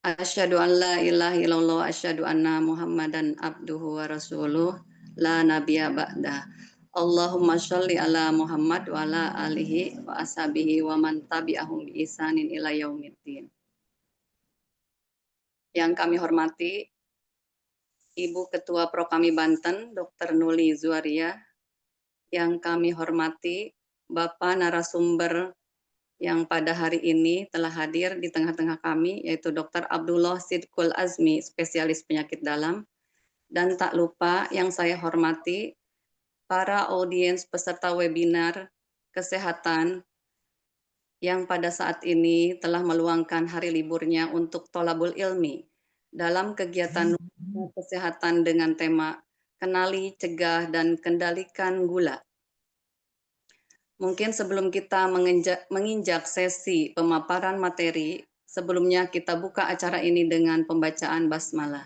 Asyhadu an la ilaha illallah wa asyhadu anna Muhammadan abduhu wa rasuluh la nabiyya ba'da. Allahumma sholli ala Muhammad wa ala alihi wa ashabihi wa man tabi'ahum bi ihsanin ila yaumiddin. Yang kami hormati Ibu Ketua Prokami Banten, Dr. Nuli Zuaria. Yang kami hormati Bapak narasumber yang pada hari ini telah hadir di tengah-tengah kami, yaitu Dr. Abdullah Sidqul Azmi, spesialis penyakit dalam. Dan tak lupa yang saya hormati para audiens peserta webinar kesehatan yang pada saat ini telah meluangkan hari liburnya untuk tolabul ilmi dalam kegiatan kesehatan dengan tema kenali, cegah, dan kendalikan gula. Mungkin sebelum kita menginjak sesi pemaparan materi, sebelumnya kita buka acara ini dengan pembacaan basmalah.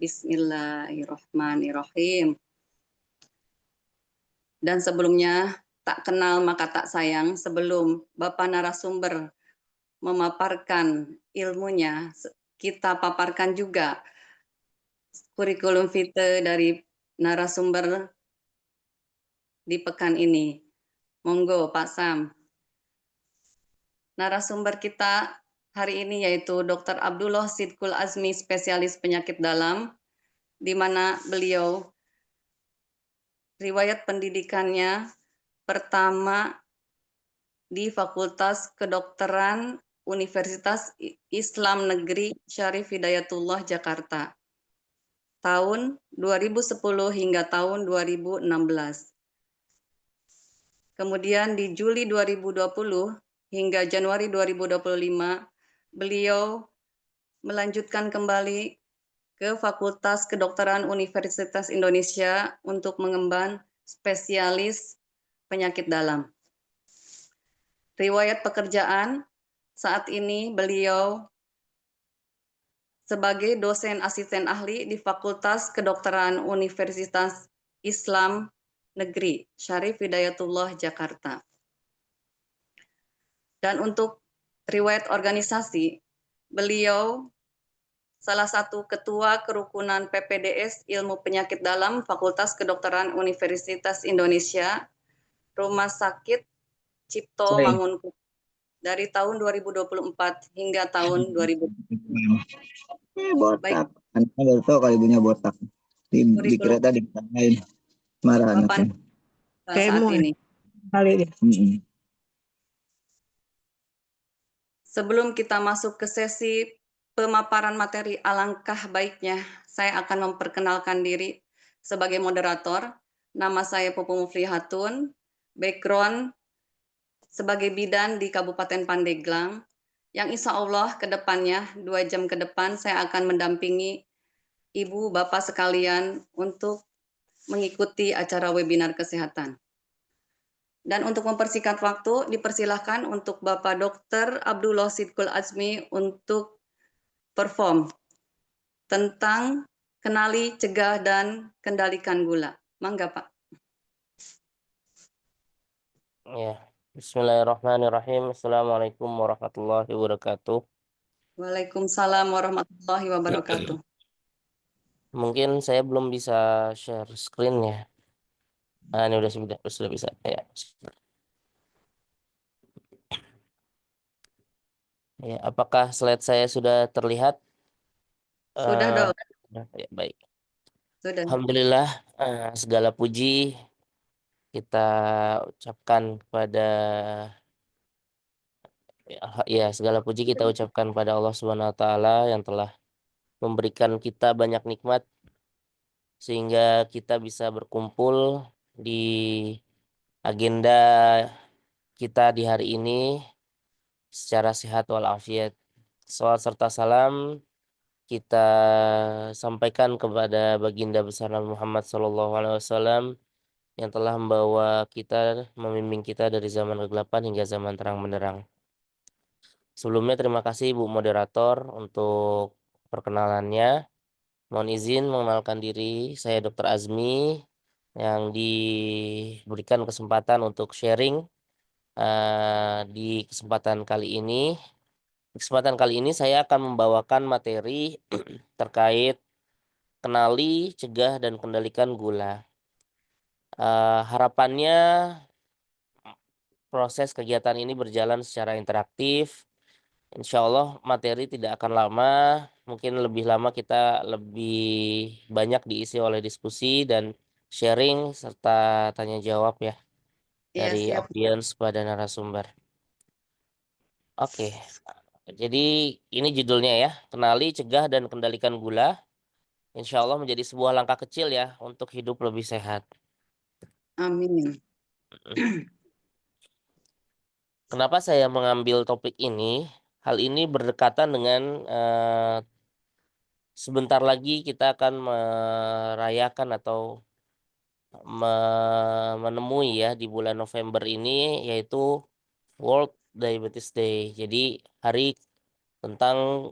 Bismillahirrahmanirrahim. Dan sebelumnya, tak kenal maka tak sayang, sebelum Bapak narasumber memaparkan ilmunya, kita paparkan juga kurikulum vitae dari narasumber di pekan ini. Monggo Pak Sam. Narasumber kita hari ini yaitu Dr. Abdullah Sidqul Azmi, spesialis penyakit dalam, di mana beliau riwayat pendidikannya pertama di Fakultas Kedokteran Universitas Islam Negeri Syarif Hidayatullah Jakarta tahun 2010 hingga tahun 2016. Kemudian di Juli 2020 hingga Januari 2025 beliau melanjutkan kembali ke Fakultas Kedokteran Universitas Indonesia untuk mengemban spesialis penyakit dalam. Riwayat pekerjaan, saat ini beliau sebagai dosen asisten ahli di Fakultas Kedokteran Universitas Islam Negeri Syarif Hidayatullah Jakarta. Dan untuk riwayat organisasi, beliau salah satu ketua kerukunan PPDS Ilmu Penyakit Dalam Fakultas Kedokteran Universitas Indonesia, Rumah Sakit Cipto Mangunkusumo dari tahun 2024 hingga tahun 2020. Botak. Anaknya baru tahu kalau ibunya botak. Di kereta ditanyain. Marah anaknya. Saat ini. Sebelum kita masuk ke sesi pemaparan materi, alangkah baiknya saya akan memperkenalkan diri sebagai moderator. Nama saya Pupu Muflihatun, background sebagai bidan di Kabupaten Pandeglang, yang insya Allah ke depannya 2 jam ke depan saya akan mendampingi Ibu Bapak sekalian untuk mengikuti acara webinar kesehatan. Dan untuk mempersingkat waktu, dipersilahkan untuk Bapak Dr. Abdullah Sidqul Azmi untuk perform tentang kenali, cegah, dan kendalikan gula. Mangga Pak. Ya, Bismillahirrahmanirrahim. Assalamualaikum warahmatullahi wabarakatuh. Waalaikumsalam warahmatullahi wabarakatuh. Mungkin saya belum bisa share screen ya. Ini sudah bisa. Ya. Ya, apakah slide saya sudah terlihat? Sudah dong. Ya, baik. Sudah. Alhamdulillah, segala puji kita ucapkan pada segala puji kita ucapkan pada Allah Subhanahu wa taala yang telah memberikan kita banyak nikmat sehingga kita bisa berkumpul di agenda kita di hari ini secara sehat walafiat. Salawat serta salam kita sampaikan kepada baginda besar Nabi Muhammad SAW yang telah membawa kita, membimbing kita dari zaman kegelapan hingga zaman terang benderang. Sebelumnya terima kasih Bu Moderator untuk perkenalannya. Mohon izin mengenalkan diri, saya Dr. Azmi yang diberikan kesempatan untuk sharing di kesempatan kali ini. Kesempatan kali ini saya akan membawakan materi terkait kenali, cegah, dan kendalikan gula. Harapannya proses kegiatan ini berjalan secara interaktif. Insya Allah materi tidak akan lama, mungkin lebih lama kita lebih banyak diisi oleh diskusi dan sharing serta tanya jawab ya Iya, dari siap. audiens pada narasumber. Oke, jadi ini judulnya ya, kenali, cegah, dan kendalikan gula. Insya Allah menjadi sebuah langkah kecil ya untuk hidup lebih sehat. Amin. Kenapa saya mengambil topik ini? Hal ini berdekatan dengan sebentar lagi kita akan merayakan atau menemui ya di bulan November ini yaitu World Diabetes Day. Jadi hari tentang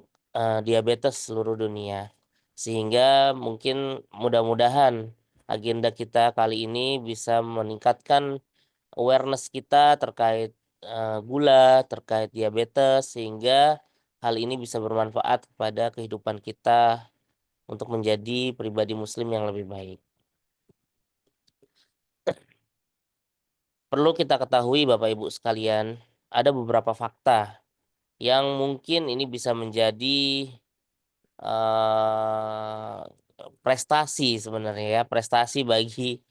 diabetes seluruh dunia. Sehingga mungkin mudah-mudahan agenda kita kali ini bisa meningkatkan awareness kita terkait gula, terkait diabetes sehingga hal ini bisa bermanfaat kepada kehidupan kita untuk menjadi pribadi muslim yang lebih baik. Perlu kita ketahui Bapak Ibu sekalian, ada beberapa fakta yang mungkin ini bisa menjadi eh, prestasi sebenarnya ya, prestasi bagi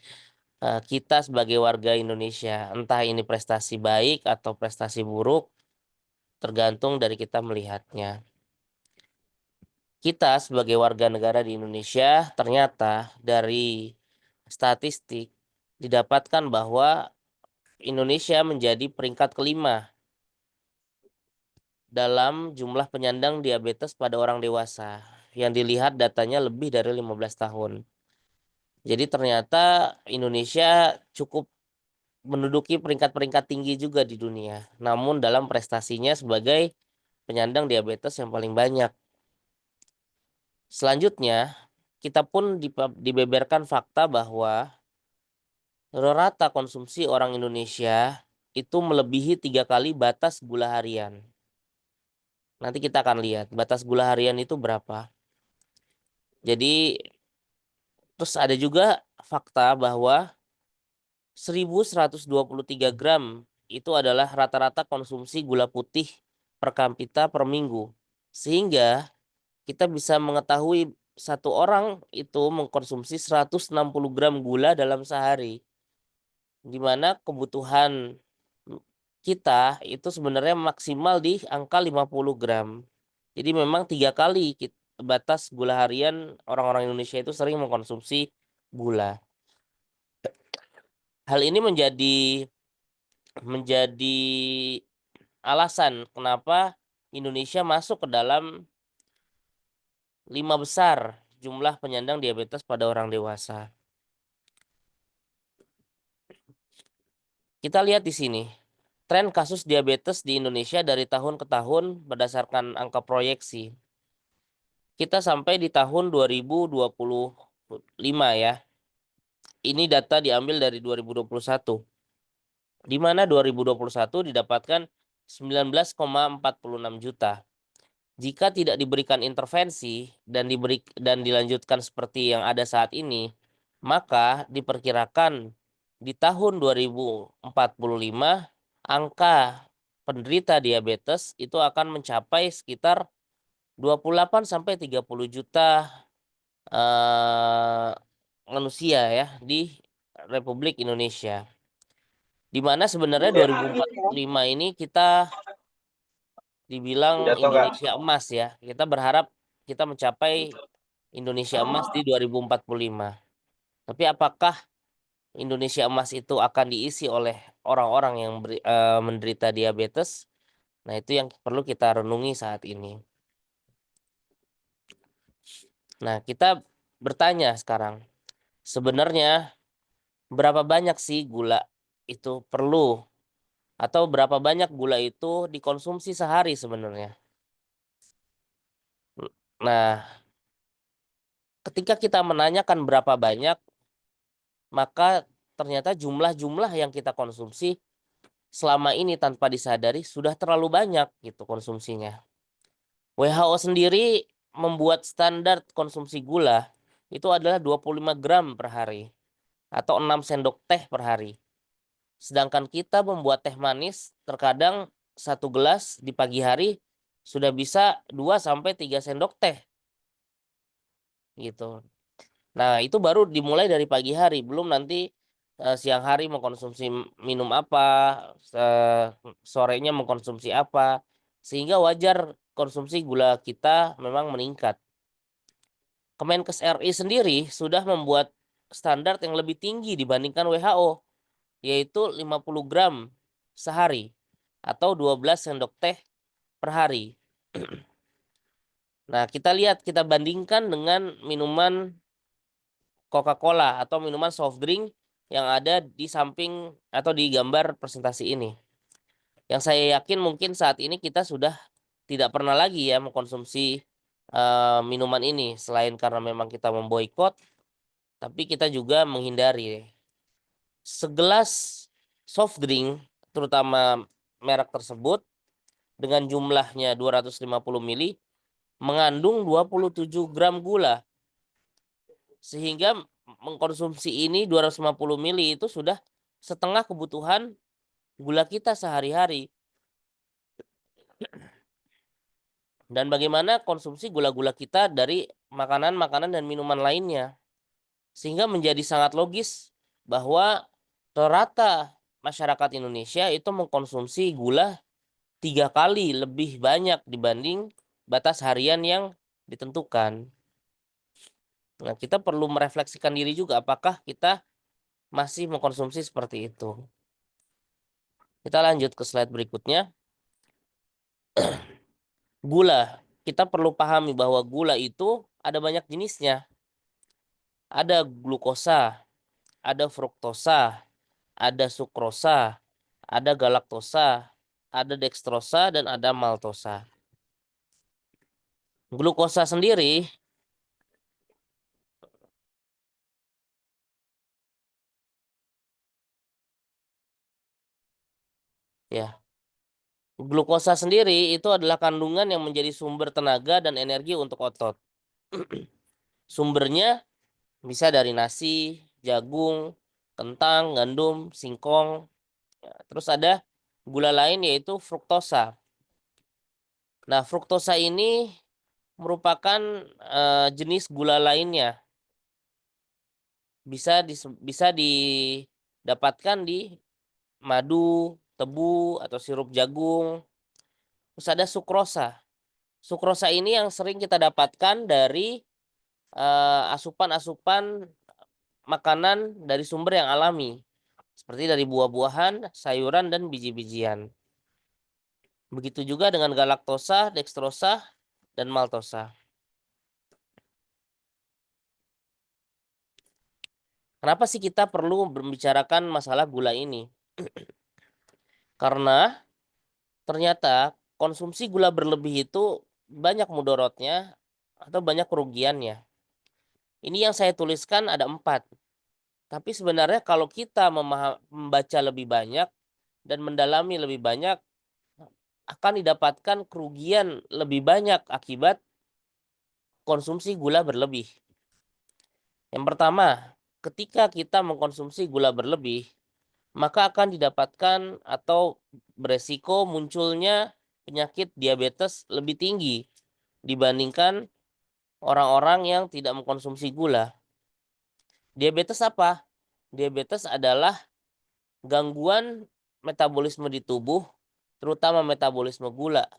kita sebagai warga Indonesia. Entah ini prestasi baik atau prestasi buruk, tergantung dari kita melihatnya. Kita sebagai warga negara di Indonesia ternyata dari statistik didapatkan bahwa Indonesia menjadi peringkat kelima dalam jumlah penyandang diabetes pada orang dewasa. Yang dilihat datanya lebih dari 15 tahun. Jadi ternyata Indonesia cukup menduduki peringkat-peringkat tinggi juga di dunia. Namun dalam prestasinya sebagai penyandang diabetes yang paling banyak. Selanjutnya, kita pun dibeberkan fakta bahwa rata konsumsi orang Indonesia itu melebihi 3 kali batas gula harian. Nanti kita akan lihat batas gula harian itu berapa. Jadi terus ada juga fakta bahwa 1.123 gram itu adalah rata-rata konsumsi gula putih per kapita per minggu. Sehingga kita bisa mengetahui satu orang itu mengkonsumsi 160 gram gula dalam sehari. Di mana kebutuhan kita itu sebenarnya maksimal di angka 50 gram. Jadi memang 3 kali batas gula harian orang-orang Indonesia itu sering mengkonsumsi gula. Hal ini menjadi alasan kenapa Indonesia masuk ke dalam 5 besar jumlah penyandang diabetes pada orang dewasa. Kita lihat di sini, tren kasus diabetes di Indonesia dari tahun ke tahun berdasarkan angka proyeksi. Kita sampai di tahun 2025 ya. Ini data diambil dari 2021. Di mana 2021 didapatkan 19,46 juta. Jika tidak diberikan intervensi dan dilanjutkan seperti yang ada saat ini, maka diperkirakan di tahun 2045 angka penderita diabetes itu akan mencapai sekitar 28 sampai 30 juta manusia ya di Republik Indonesia. Di mana sebenarnya 2045 ini kita dibilang Indonesia emas ya. Kita berharap kita mencapai Indonesia emas di 2045. Tapi apakah Indonesia emas itu akan diisi oleh orang-orang yang menderita diabetes? Nah, itu yang perlu kita renungi saat ini. Nah, kita bertanya sekarang, sebenarnya berapa banyak sih gula itu perlu atau berapa banyak gula itu dikonsumsi sehari sebenarnya? Nah, ketika kita menanyakan berapa banyak, maka ternyata jumlah-jumlah yang kita konsumsi selama ini tanpa disadari sudah terlalu banyak gitu konsumsinya. WHO sendiri membuat standar konsumsi gula itu adalah 25 gram per hari atau 6 sendok teh per hari. Sedangkan kita membuat teh manis terkadang 1 gelas di pagi hari sudah bisa 2 sampai 3 sendok teh. Gitu. Nah, itu baru dimulai dari pagi hari, belum nanti siang hari mengkonsumsi minum apa, sorenya mengkonsumsi apa, sehingga wajar konsumsi gula kita memang meningkat. Kemenkes RI sendiri sudah membuat standar yang lebih tinggi dibandingkan WHO, yaitu 50 gram sehari atau 12 sendok teh per hari. Nah, kita bandingkan dengan minuman Coca-Cola atau minuman soft drink yang ada di samping atau di gambar presentasi ini. Yang saya yakin mungkin saat ini kita sudah tidak pernah lagi ya mengkonsumsi minuman ini, selain karena memang kita memboikot, tapi kita juga menghindari. Segelas soft drink, terutama merek tersebut, dengan jumlahnya 250 mili, mengandung 27 gram gula. Sehingga mengkonsumsi ini 250 mili itu sudah setengah kebutuhan gula kita sehari-hari. Dan bagaimana konsumsi gula-gula kita dari makanan-makanan dan minuman lainnya. Sehingga menjadi sangat logis bahwa rata masyarakat Indonesia itu mengkonsumsi gula 3 kali lebih banyak dibanding batas harian yang ditentukan. Nah, kita perlu merefleksikan diri juga apakah kita masih mengkonsumsi seperti itu. Kita lanjut ke slide berikutnya. Gula. Kita perlu pahami bahwa gula itu ada banyak jenisnya. Ada glukosa, ada fruktosa, ada sukrosa, ada galaktosa, ada dekstrosa, dan ada maltosa. Glukosa sendiri ya. Glukosa sendiri itu adalah kandungan yang menjadi sumber tenaga dan energi untuk otot. Sumbernya bisa dari nasi, jagung, kentang, gandum, singkong. Ya, terus ada gula lain yaitu fruktosa. Nah, fruktosa ini merupakan jenis gula lainnya. Bisa didapatkan di madu, tebu, atau sirup jagung. Terus ada sukrosa. Sukrosa ini yang sering kita dapatkan dari asupan-asupan makanan dari sumber yang alami. Seperti dari buah-buahan, sayuran, dan biji-bijian. Begitu juga dengan galaktosa, dekstrosa, dan maltosa. Kenapa sih kita perlu membicarakan masalah gula ini? Karena ternyata konsumsi gula berlebih itu banyak mudorotnya atau banyak kerugiannya. Ini yang saya tuliskan ada 4. Tapi sebenarnya kalau kita membaca lebih banyak dan mendalami lebih banyak, akan didapatkan kerugian lebih banyak akibat konsumsi gula berlebih. Yang pertama, ketika kita mengkonsumsi gula berlebih, maka akan didapatkan atau beresiko munculnya penyakit diabetes lebih tinggi dibandingkan orang-orang yang tidak mengkonsumsi gula. Diabetes apa? Diabetes adalah gangguan metabolisme di tubuh, terutama metabolisme gula,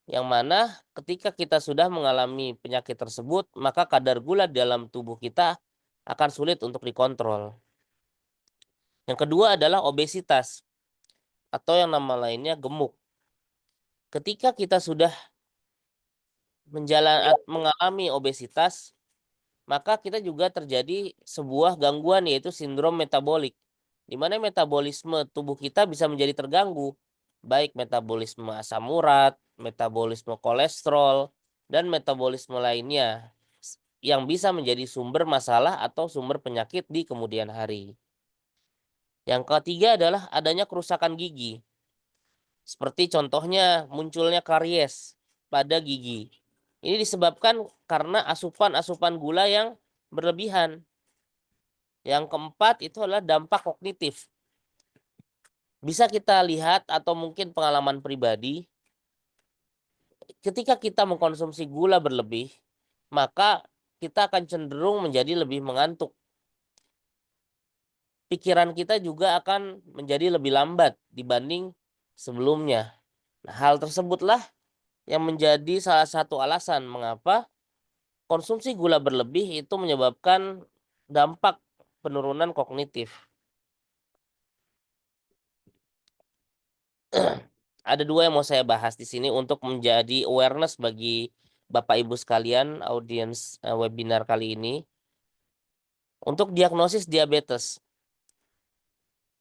yang mana ketika kita sudah mengalami penyakit tersebut, maka kadar gula dalam tubuh kita akan sulit untuk dikontrol. Yang kedua adalah obesitas, atau yang nama lainnya gemuk. Ketika kita sudah mengalami obesitas, maka kita juga terjadi sebuah gangguan yaitu sindrom metabolik, di mana metabolisme tubuh kita bisa menjadi terganggu, baik metabolisme asam urat, metabolisme kolesterol, dan metabolisme lainnya yang bisa menjadi sumber masalah atau sumber penyakit di kemudian hari. Yang ketiga adalah adanya kerusakan gigi. Seperti contohnya munculnya karies pada gigi. Ini disebabkan karena asupan gula yang berlebihan. Yang keempat itu adalah dampak kognitif. Bisa kita lihat atau mungkin pengalaman pribadi, ketika kita mengkonsumsi gula berlebih, maka kita akan cenderung menjadi lebih mengantuk. Pikiran kita juga akan menjadi lebih lambat dibanding sebelumnya. Nah, hal tersebutlah yang menjadi salah satu alasan mengapa konsumsi gula berlebih itu menyebabkan dampak penurunan kognitif. Ada dua yang mau saya bahas di sini untuk menjadi awareness bagi Bapak Ibu sekalian, audiens webinar kali ini. Untuk diagnosis diabetes.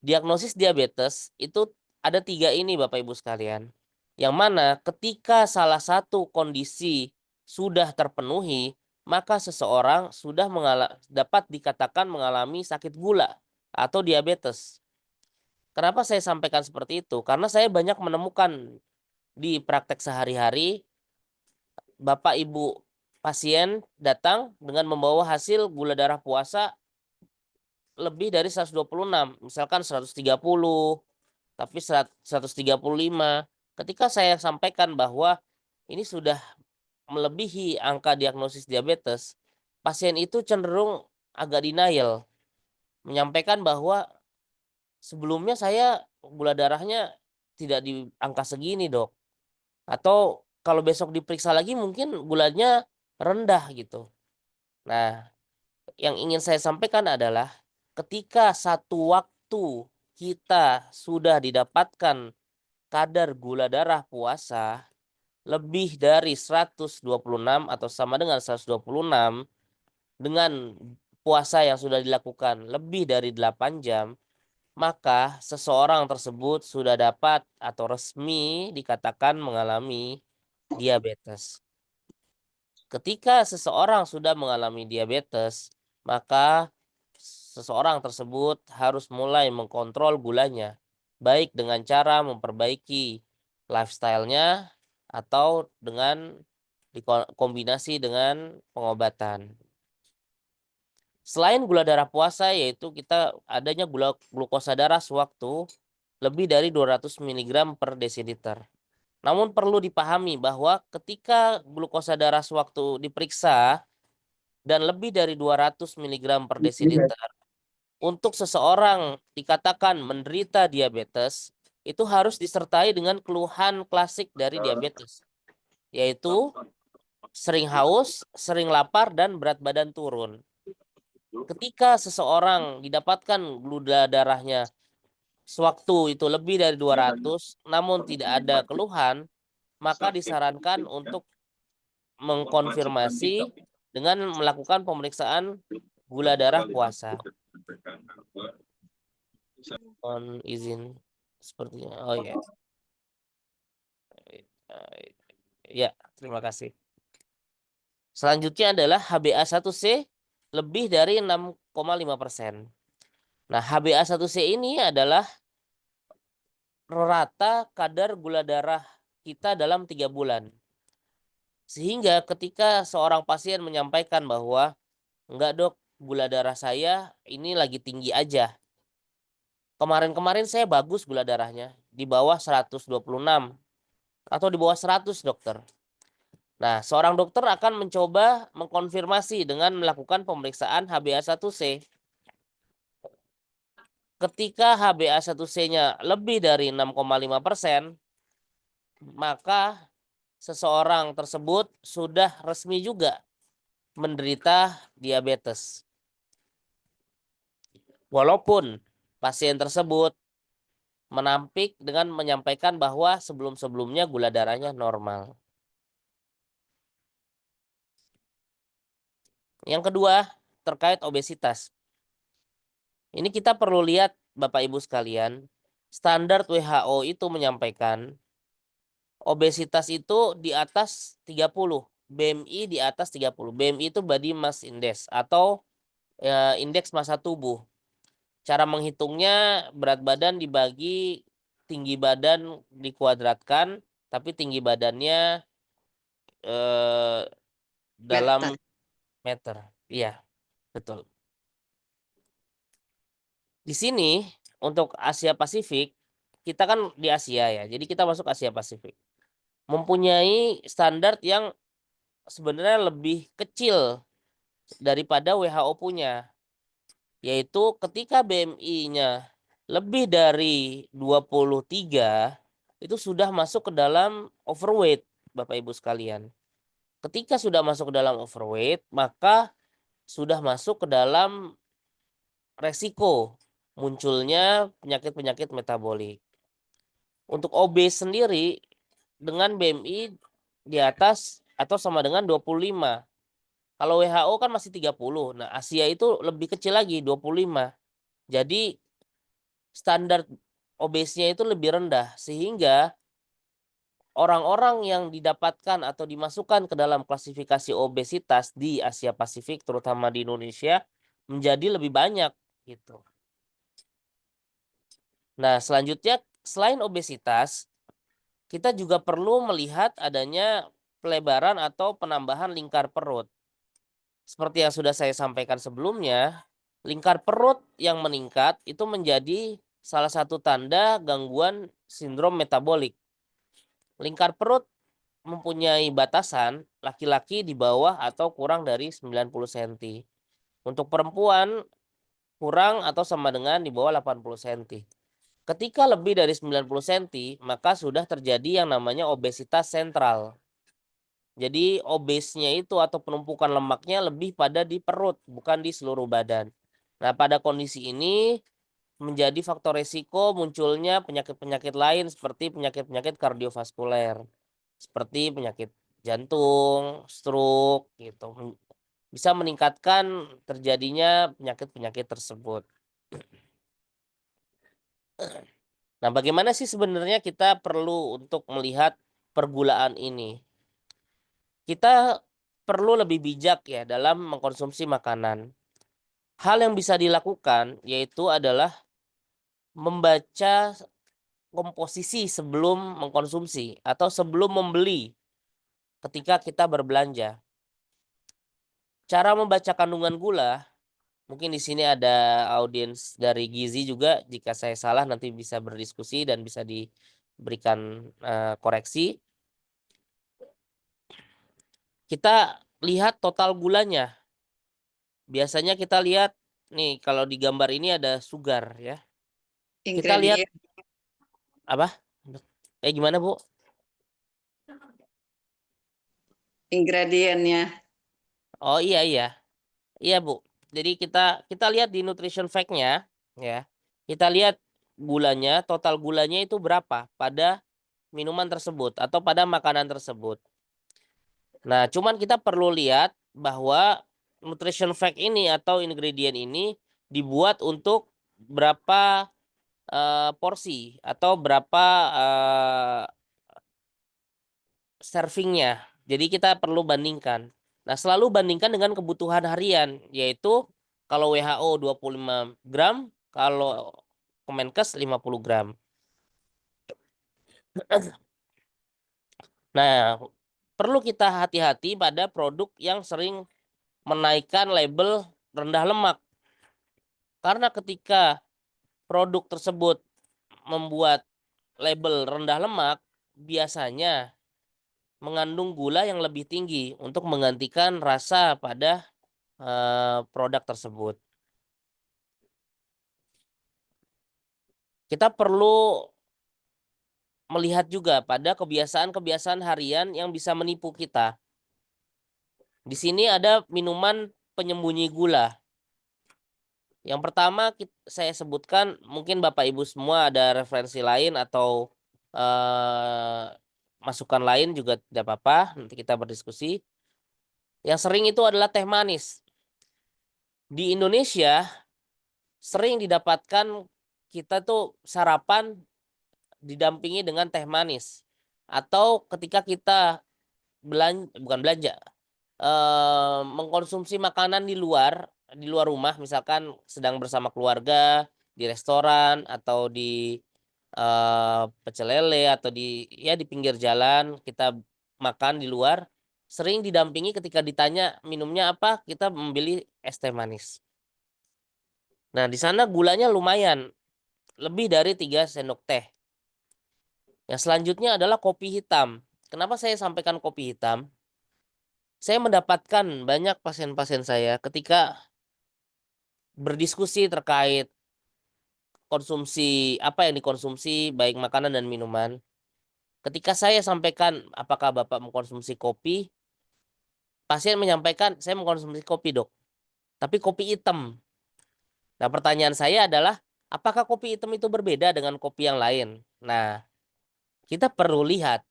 Diagnosis diabetes itu ada 3 ini Bapak Ibu sekalian. Yang mana ketika salah satu kondisi sudah terpenuhi, maka seseorang sudah dapat dikatakan mengalami sakit gula atau diabetes. Kenapa saya sampaikan seperti itu? Karena saya banyak menemukan di praktek sehari-hari Bapak Ibu pasien datang dengan membawa hasil gula darah puasa lebih dari 126, misalkan 130, tapi 135. Ketika saya sampaikan bahwa ini sudah melebihi angka diagnosis diabetes, pasien itu cenderung agak denial, menyampaikan bahwa sebelumnya saya gula darahnya tidak di angka segini, Dok. Atau kalau besok diperiksa lagi mungkin gulanya rendah gitu. Nah, yang ingin saya sampaikan adalah ketika satu waktu kita sudah didapatkan kadar gula darah puasa lebih dari 126 atau sama dengan 126 dengan puasa yang sudah dilakukan lebih dari 8 jam, maka seseorang tersebut sudah dapat atau resmi dikatakan mengalami diabetes. Ketika seseorang sudah mengalami diabetes, maka seseorang tersebut harus mulai mengkontrol gulanya, baik dengan cara memperbaiki lifestyle-nya atau dengan dikombinasi dengan pengobatan. Selain gula darah puasa, yaitu kita adanya glukosa darah sewaktu lebih dari 200 mg per desiliter. Namun perlu dipahami bahwa ketika glukosa darah sewaktu diperiksa dan lebih dari 200 mg per desiliter, untuk seseorang dikatakan menderita diabetes, itu harus disertai dengan keluhan klasik dari diabetes, yaitu sering haus, sering lapar, dan berat badan turun. Ketika seseorang didapatkan gula darahnya sewaktu itu lebih dari 200, namun tidak ada keluhan, maka disarankan untuk mengkonfirmasi dengan melakukan pemeriksaan gula darah puasa. Mohon izin sepertinya. Oh ya. Ya, terima kasih. Selanjutnya adalah HbA1c lebih dari 6,5%. Nah, HbA1c ini adalah rata kadar gula darah kita dalam 3 bulan. Sehingga ketika seorang pasien menyampaikan bahwa enggak, Dok, gula darah saya ini lagi tinggi aja. Kemarin-kemarin saya bagus gula darahnya, di bawah 126 atau di bawah 100, dokter. Nah, seorang dokter akan mencoba mengkonfirmasi dengan melakukan pemeriksaan HbA1c. Ketika HbA1c-nya lebih dari 6,5%, maka seseorang tersebut sudah resmi juga menderita diabetes. Walaupun pasien tersebut menampik dengan menyampaikan bahwa sebelum-sebelumnya gula darahnya normal. Yang kedua, terkait obesitas. Ini kita perlu lihat Bapak Ibu sekalian, standar WHO itu menyampaikan obesitas itu di atas 30, BMI di atas 30. BMI itu Body Mass Index atau indeks massa tubuh. Cara menghitungnya berat badan dibagi tinggi badan dikuadratkan, tapi tinggi badannya dalam Meter. meter. Iya, betul. Di sini untuk Asia Pasifik, kita kan di Asia ya. Jadi kita masuk Asia Pasifik. Mempunyai standar yang sebenarnya lebih kecil daripada WHO punya. Yaitu ketika BMI-nya lebih dari 23 itu sudah masuk ke dalam overweight, Bapak Ibu sekalian. Ketika sudah masuk ke dalam overweight, maka sudah masuk ke dalam resiko munculnya penyakit-penyakit metabolik. Untuk obes sendiri dengan BMI di atas atau sama dengan 25. Kalau WHO kan masih 30. Nah, Asia itu lebih kecil lagi, 25. Jadi standar obesnya itu lebih rendah sehingga orang-orang yang didapatkan atau dimasukkan ke dalam klasifikasi obesitas di Asia Pasifik terutama di Indonesia menjadi lebih banyak gitu. Nah, selanjutnya selain obesitas, kita juga perlu melihat adanya pelebaran atau penambahan lingkar perut. Seperti yang sudah saya sampaikan sebelumnya, lingkar perut yang meningkat itu menjadi salah satu tanda gangguan sindrom metabolik. Lingkar perut mempunyai batasan laki-laki di bawah atau kurang dari 90 cm. Untuk perempuan kurang atau sama dengan di bawah 80 cm. Ketika lebih dari 90 cm, maka sudah terjadi yang namanya obesitas sentral. Jadi obesnya itu atau penumpukan lemaknya lebih pada di perut, bukan di seluruh badan. Nah, pada kondisi ini menjadi faktor resiko munculnya penyakit-penyakit lain seperti penyakit-penyakit kardiovaskuler, seperti penyakit jantung, stroke, gitu. Bisa meningkatkan terjadinya penyakit-penyakit tersebut. Nah, bagaimana sih sebenarnya kita perlu untuk melihat pergulaan ini? Kita perlu lebih bijak ya dalam mengkonsumsi makanan. Hal yang bisa dilakukan yaitu adalah membaca komposisi sebelum mengkonsumsi atau sebelum membeli ketika kita berbelanja. Cara membaca kandungan gula, mungkin di sini ada audiens dari Gizi juga. Jika saya salah nanti bisa berdiskusi dan bisa diberikan koreksi. Kita lihat total gulanya. Biasanya kita lihat nih kalau di gambar ini ada sugar ya. Kita lihat Ingredient. apa? Gimana Bu? Ingredientnya. Oh iya iya. Iya Bu. Jadi kita lihat di nutrition fact-nya ya. Kita lihat gulanya, total gulanya itu berapa pada minuman tersebut atau pada makanan tersebut. Nah, cuman kita perlu lihat bahwa nutrition fact ini atau ingredient ini dibuat untuk berapa porsi atau berapa servingnya. Jadi kita perlu bandingkan. Nah, selalu bandingkan dengan kebutuhan harian, yaitu kalau WHO 25 gram, kalau Kemenkes 50 gram. Nah, perlu kita hati-hati pada produk yang sering menaikkan label rendah lemak. Karena ketika produk tersebut membuat label rendah lemak, biasanya mengandung gula yang lebih tinggi untuk menggantikan rasa pada produk tersebut. Kita perlu melihat juga pada kebiasaan-kebiasaan harian yang bisa menipu kita. Di sini ada minuman penyembunyi gula. Yang pertama saya sebutkan, mungkin Bapak Ibu semua ada referensi lain atau masukan lain juga tidak apa-apa, nanti kita berdiskusi. Yang sering itu adalah teh manis. Di Indonesia sering didapatkan kita tuh sarapan didampingi dengan teh manis. Atau ketika kita bukan belanja, mengkonsumsi makanan di luar rumah, misalkan sedang bersama keluarga di restoran atau di pecel lele atau di pinggir jalan kita makan di luar, sering didampingi ketika ditanya minumnya apa, kita memilih es teh manis. Nah, di sana gulanya lumayan, lebih dari 3 sendok teh. Yang selanjutnya adalah kopi hitam. Kenapa saya sampaikan kopi hitam? Saya mendapatkan banyak pasien-pasien saya ketika berdiskusi terkait konsumsi apa yang dikonsumsi baik makanan dan minuman. Ketika saya sampaikan apakah Bapak mengkonsumsi kopi, pasien menyampaikan saya mengkonsumsi kopi, Dok, tapi kopi hitam. Nah, pertanyaan saya adalah apakah kopi hitam itu berbeda dengan kopi yang lain? Nah, kita perlu lihat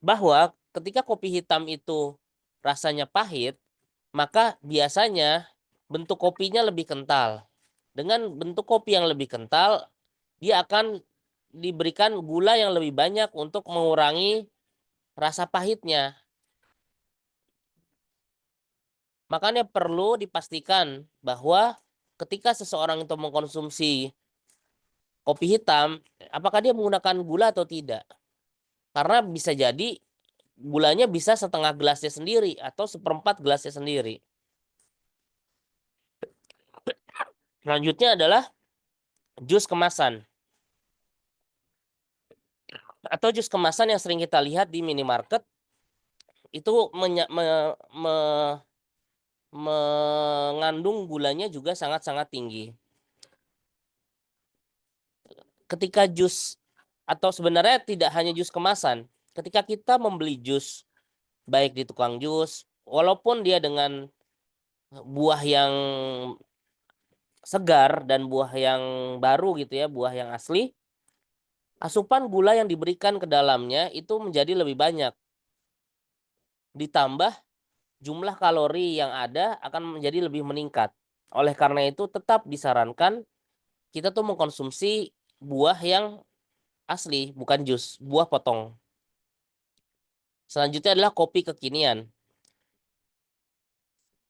bahwa ketika kopi hitam itu rasanya pahit, maka biasanya bentuk kopinya lebih kental. Dengan bentuk kopi yang lebih kental, dia akan diberikan gula yang lebih banyak untuk mengurangi rasa pahitnya. Makanya perlu dipastikan bahwa ketika seseorang itu mengkonsumsi kopi hitam, apakah dia menggunakan gula atau tidak? Karena bisa jadi gulanya bisa setengah gelasnya sendiri atau seperempat gelasnya sendiri. Selanjutnya adalah jus kemasan. Atau jus kemasan yang sering kita lihat di minimarket itu mengandung gulanya juga sangat-sangat tinggi. Ketika jus atau sebenarnya tidak hanya jus kemasan, ketika kita membeli jus baik di tukang jus, walaupun dia dengan buah yang segar dan buah yang baru gitu ya, buah yang asli, asupan gula yang diberikan ke dalamnya itu menjadi lebih banyak. Ditambah jumlah kalori yang ada akan menjadi lebih meningkat. Oleh karena itu tetap disarankan kita tuh mengkonsumsi buah yang asli, bukan jus, buah potong. Selanjutnya adalah kopi kekinian.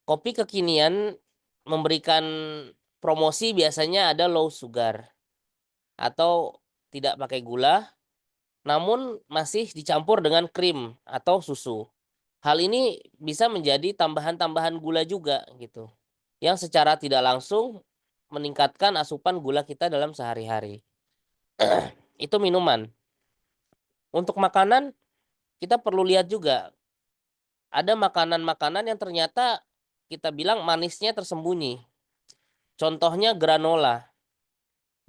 Kopi kekinian memberikan promosi biasanya ada low sugar atau tidak pakai gula, namun masih dicampur dengan krim atau susu. Hal ini bisa menjadi tambahan-tambahan gula juga gitu, yang secara tidak langsung meningkatkan asupan gula kita dalam sehari-hari. Itu minuman. Untuk makanan, kita perlu lihat juga. Ada makanan-makanan yang ternyata kita bilang manisnya tersembunyi. Contohnya granola.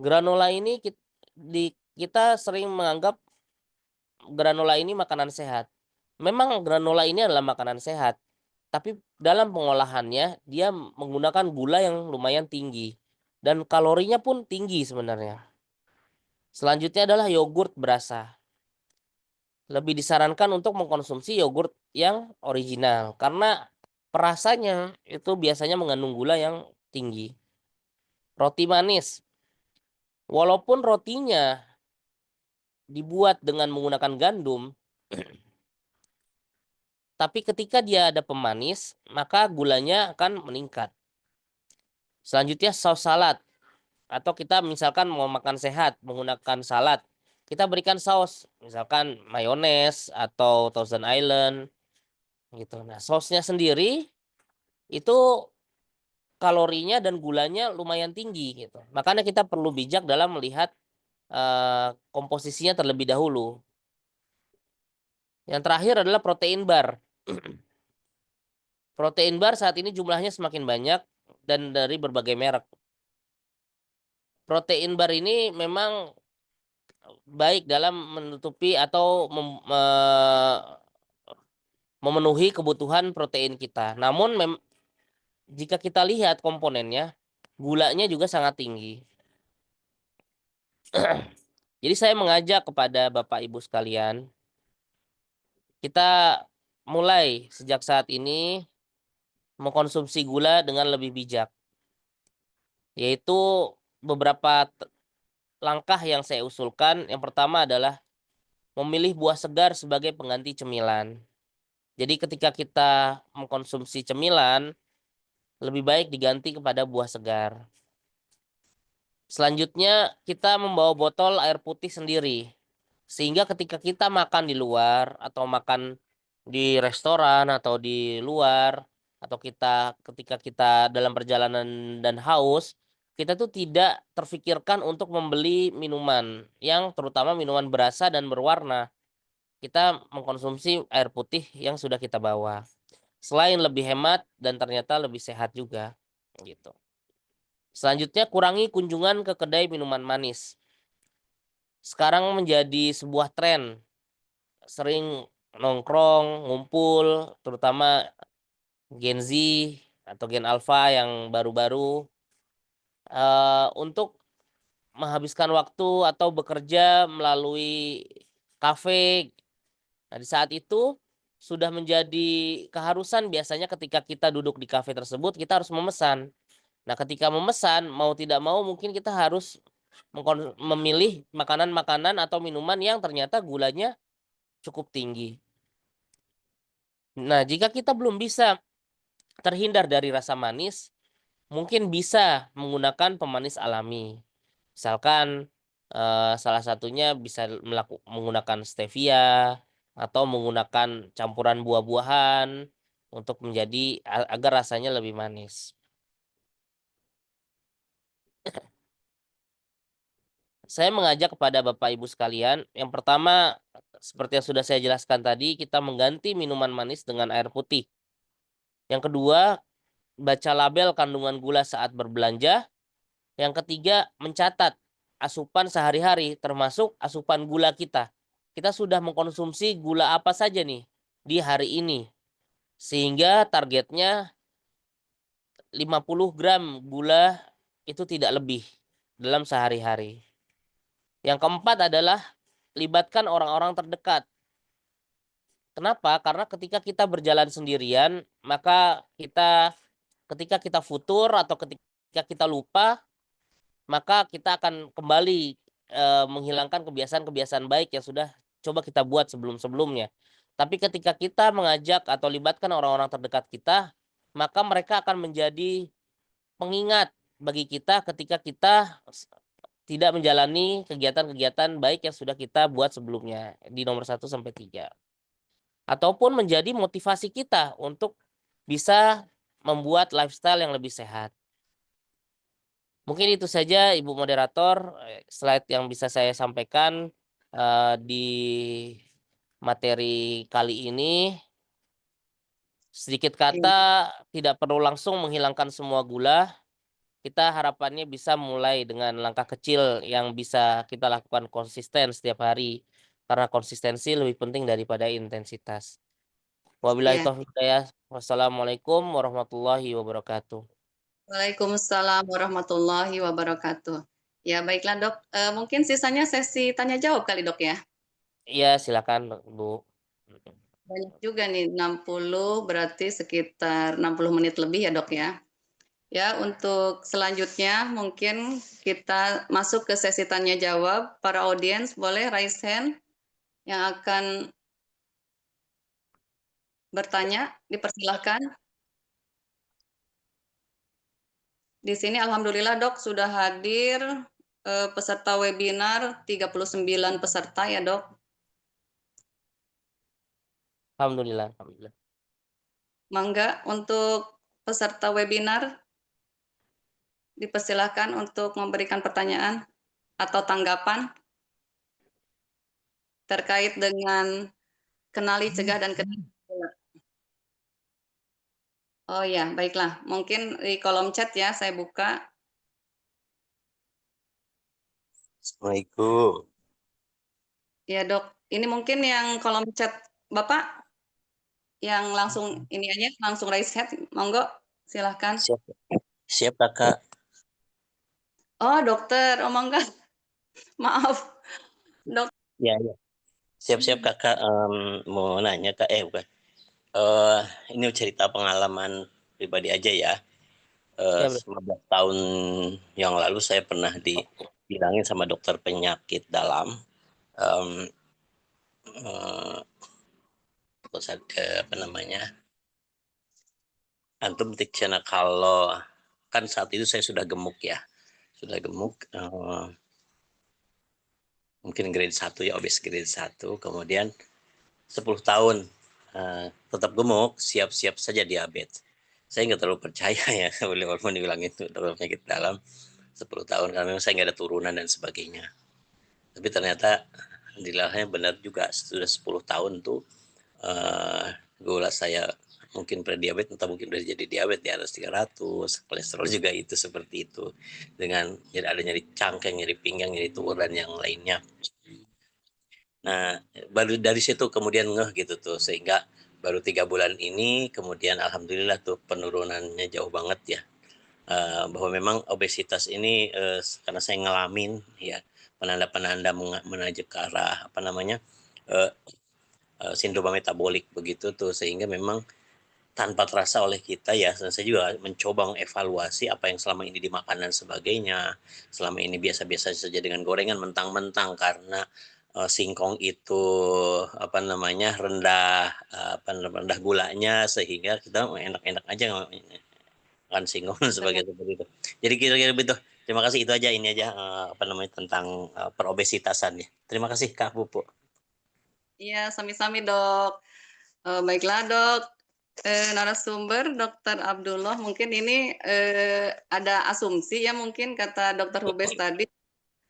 Granola ini kita sering menganggap granola ini makanan sehat. Memang granola ini adalah makanan sehat, tapi dalam pengolahannya dia menggunakan gula yang lumayan tinggi dan kalorinya pun tinggi sebenarnya. Selanjutnya adalah yogurt berasa. Lebih disarankan untuk mengkonsumsi yogurt yang original karena perasanya itu biasanya mengandung gula yang tinggi. Roti manis. Walaupun rotinya dibuat dengan menggunakan gandum, tapi ketika dia ada pemanis, maka gulanya akan meningkat. Selanjutnya saus salad. Atau kita misalkan mau makan sehat menggunakan salad, kita berikan saus, misalkan mayones atau Thousand Island gitu. Nah, sausnya sendiri itu kalorinya dan gulanya lumayan tinggi gitu. Makanya kita perlu bijak dalam melihat komposisinya terlebih dahulu. Yang terakhir adalah protein bar. Protein bar saat ini jumlahnya semakin banyak dan dari berbagai merek. Protein bar ini memang baik dalam menutupi atau memenuhi kebutuhan protein kita. Namun jika kita lihat komponennya, gulanya juga sangat tinggi. Jadi saya mengajak kepada Bapak Ibu sekalian, kita mulai sejak saat ini mengkonsumsi gula dengan lebih bijak. Yaitu beberapa langkah yang saya usulkan. Yang pertama adalah memilih buah segar sebagai pengganti cemilan. Jadi ketika kita mengkonsumsi cemilan, lebih baik diganti kepada buah segar. Selanjutnya, kita membawa botol air putih sendiri. Sehingga ketika kita makan di luar atau makan di restoran atau di luar, atau ketika kita dalam perjalanan dan haus, kita tuh tidak terfikirkan untuk membeli minuman yang terutama minuman berasa dan berwarna. Kita mengkonsumsi air putih yang sudah kita bawa. Selain lebih hemat dan ternyata lebih sehat juga, gitu. Selanjutnya, kurangi kunjungan ke kedai minuman manis. Sekarang menjadi sebuah tren, sering nongkrong, ngumpul, terutama Gen Z atau Gen Alpha yang baru-baru, untuk menghabiskan waktu atau bekerja melalui kafe. Nah, di saat itu sudah menjadi keharusan biasanya ketika kita duduk di kafe tersebut, kita harus memesan. Nah, ketika memesan, mau tidak mau mungkin kita harus memilih makanan-makanan atau minuman yang ternyata gulanya cukup tinggi. Nah, jika kita belum bisa terhindar dari rasa manis, mungkin bisa menggunakan pemanis alami. Misalkan salah satunya bisa menggunakan stevia atau menggunakan campuran buah-buahan untuk menjadi agar rasanya lebih manis. Saya mengajak kepada Bapak Ibu sekalian, yang pertama seperti yang sudah saya jelaskan tadi, kita mengganti minuman manis dengan air putih. Yang kedua, baca label kandungan gula saat berbelanja. Yang ketiga, mencatat asupan sehari-hari termasuk asupan gula kita. Kita sudah mengkonsumsi gula apa saja nih di hari ini. Sehingga targetnya 50 gram gula itu tidak lebih dalam sehari-hari. Yang keempat adalah libatkan orang-orang terdekat. Kenapa? Karena ketika kita berjalan sendirian, maka ketika kita futur atau ketika kita lupa, maka kita akan kembali menghilangkan kebiasaan-kebiasaan baik yang sudah coba kita buat sebelum-sebelumnya. Tapi ketika kita mengajak atau libatkan orang-orang terdekat kita, maka mereka akan menjadi pengingat bagi kita ketika kita tidak menjalani kegiatan-kegiatan baik yang sudah kita buat sebelumnya di nomor 1 sampai 3. Ataupun menjadi motivasi kita untuk bisa membuat lifestyle yang lebih sehat. Mungkin itu saja Ibu Moderator, slide yang bisa saya sampaikan di materi kali ini. Sedikit kata, tidak perlu langsung menghilangkan semua gula. Kita harapannya bisa mulai dengan langkah kecil yang bisa kita lakukan konsisten setiap hari. Karena konsistensi lebih penting daripada intensitas. Wabillahi Iya. taufiq hidayah. Wassalamualaikum warahmatullahi wabarakatuh. Waalaikumsalam warahmatullahi wabarakatuh. Ya, baiklah Dok. Mungkin sisanya sesi tanya jawab kali Dok ya. Iya, silakan Bu. Banyak juga nih, 60 berarti sekitar 60 menit lebih ya Dok ya. Ya, untuk selanjutnya mungkin kita masuk ke sesi tanya jawab. Para audiens boleh raise hand yang akan bertanya, dipersilahkan. Di sini alhamdulillah Dok sudah hadir peserta webinar 39 peserta ya Dok. Alhamdulillah, alhamdulillah. Mangga untuk peserta webinar dipersilahkan untuk memberikan pertanyaan atau tanggapan terkait dengan kenali, cegah, dan kendali. Oh ya, baiklah. Mungkin di kolom chat ya, saya buka. Assalamualaikum. Ya dok, ini mungkin yang kolom chat Bapak, yang langsung ini aja, langsung raise hand, monggo, silahkan. Siap, siap kakak. Oh dokter, oh monggo, maaf. Dok. Ya, ya. Siap-siap kakak, mau nanya kak, bukan. Ini cerita pengalaman pribadi aja ya. Ya, 15 tahun yang lalu saya pernah dibilangin sama dokter penyakit dalam. Apa namanya? Antum tikcana kalau kan saat itu saya sudah gemuk ya. Sudah gemuk. Mungkin grade 1 ya, obes grade 1. Kemudian 10 tahun tetap gemuk, siap-siap saja diabetes. Saya nggak terlalu percaya ya, walaupun dibilang itu penyakit dalam 10 tahun, karena memang saya nggak ada turunan dan sebagainya. Tapi ternyata alhamdulillahnya benar juga, sudah 10 tahun tuh gula saya mungkin prediabetes atau mungkin udah jadi diabetes di atas 300, kolesterol juga itu seperti itu, dengan ada nyeri cangkeng, nyeri pinggang, nyeri tulang dan yang lainnya. Nah, baru dari situ kemudian ngeh gitu tuh, sehingga baru 3 bulan ini kemudian alhamdulillah tuh penurunannya jauh banget ya. Bahwa memang obesitas ini karena saya ngalamin ya penanda-penanda menuju ke arah apa namanya sindrom metabolik begitu tuh, sehingga memang tanpa terasa oleh kita ya, saya juga mencoba mengevaluasi apa yang selama ini dimakan dan sebagainya. Selama ini biasa-biasa saja dengan gorengan mentang-mentang karena singkong itu apa namanya rendah gulanya, sehingga kita enak-enak aja makan singkong dan sebagainya seperti itu. Jadi kira-kira begitu. Terima kasih, itu aja, ini aja apa namanya tentang perobesitasan ya. Terima kasih Kak Pupuk. Iya, sami-sami dok. Baiklah dok, narasumber Dr. Abdullah, mungkin ini ada asumsi ya, mungkin kata Dr. Hubes tadi,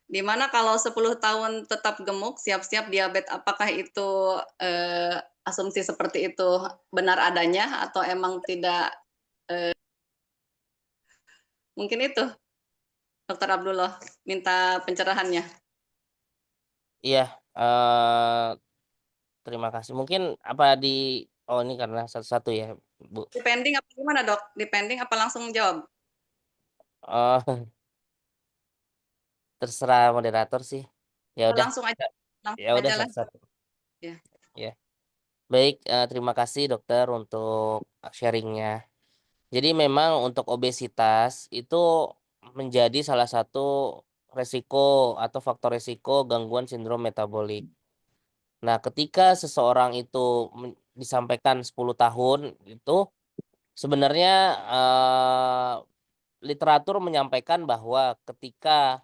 di mana kalau 10 tahun tetap gemuk, siap-siap diabetes, apakah itu asumsi seperti itu benar adanya atau emang tidak? Mungkin itu, Dr. Abdullah, minta pencerahannya. Iya, terima kasih. Mungkin ini karena satu-satu ya, Bu. Depending apa gimana dok? Depending apa langsung jawab? Oh, terserah moderator sih. Ya udah, Langsung aja lah. satu-satu. Ya. Ya. Baik, terima kasih dokter untuk sharingnya. Jadi memang untuk obesitas itu menjadi salah satu resiko atau faktor resiko gangguan sindrom metabolik. Nah, ketika seseorang itu disampaikan 10 tahun itu sebenarnya literatur menyampaikan bahwa ketika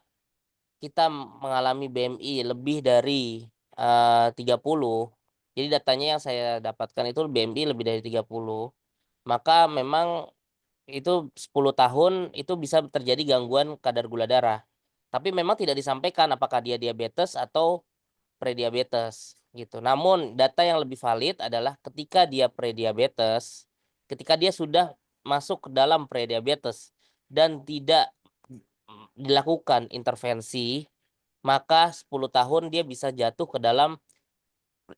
kita mengalami BMI lebih dari 30, jadi datanya yang saya dapatkan itu BMI lebih dari 30, maka memang itu 10 tahun itu bisa terjadi gangguan kadar gula darah. Tapi memang tidak disampaikan apakah dia diabetes atau prediabetes gitu. Namun data yang lebih valid adalah ketika dia prediabetes, ketika dia sudah masuk ke dalam prediabetes dan tidak dilakukan intervensi, maka 10 tahun dia bisa jatuh ke dalam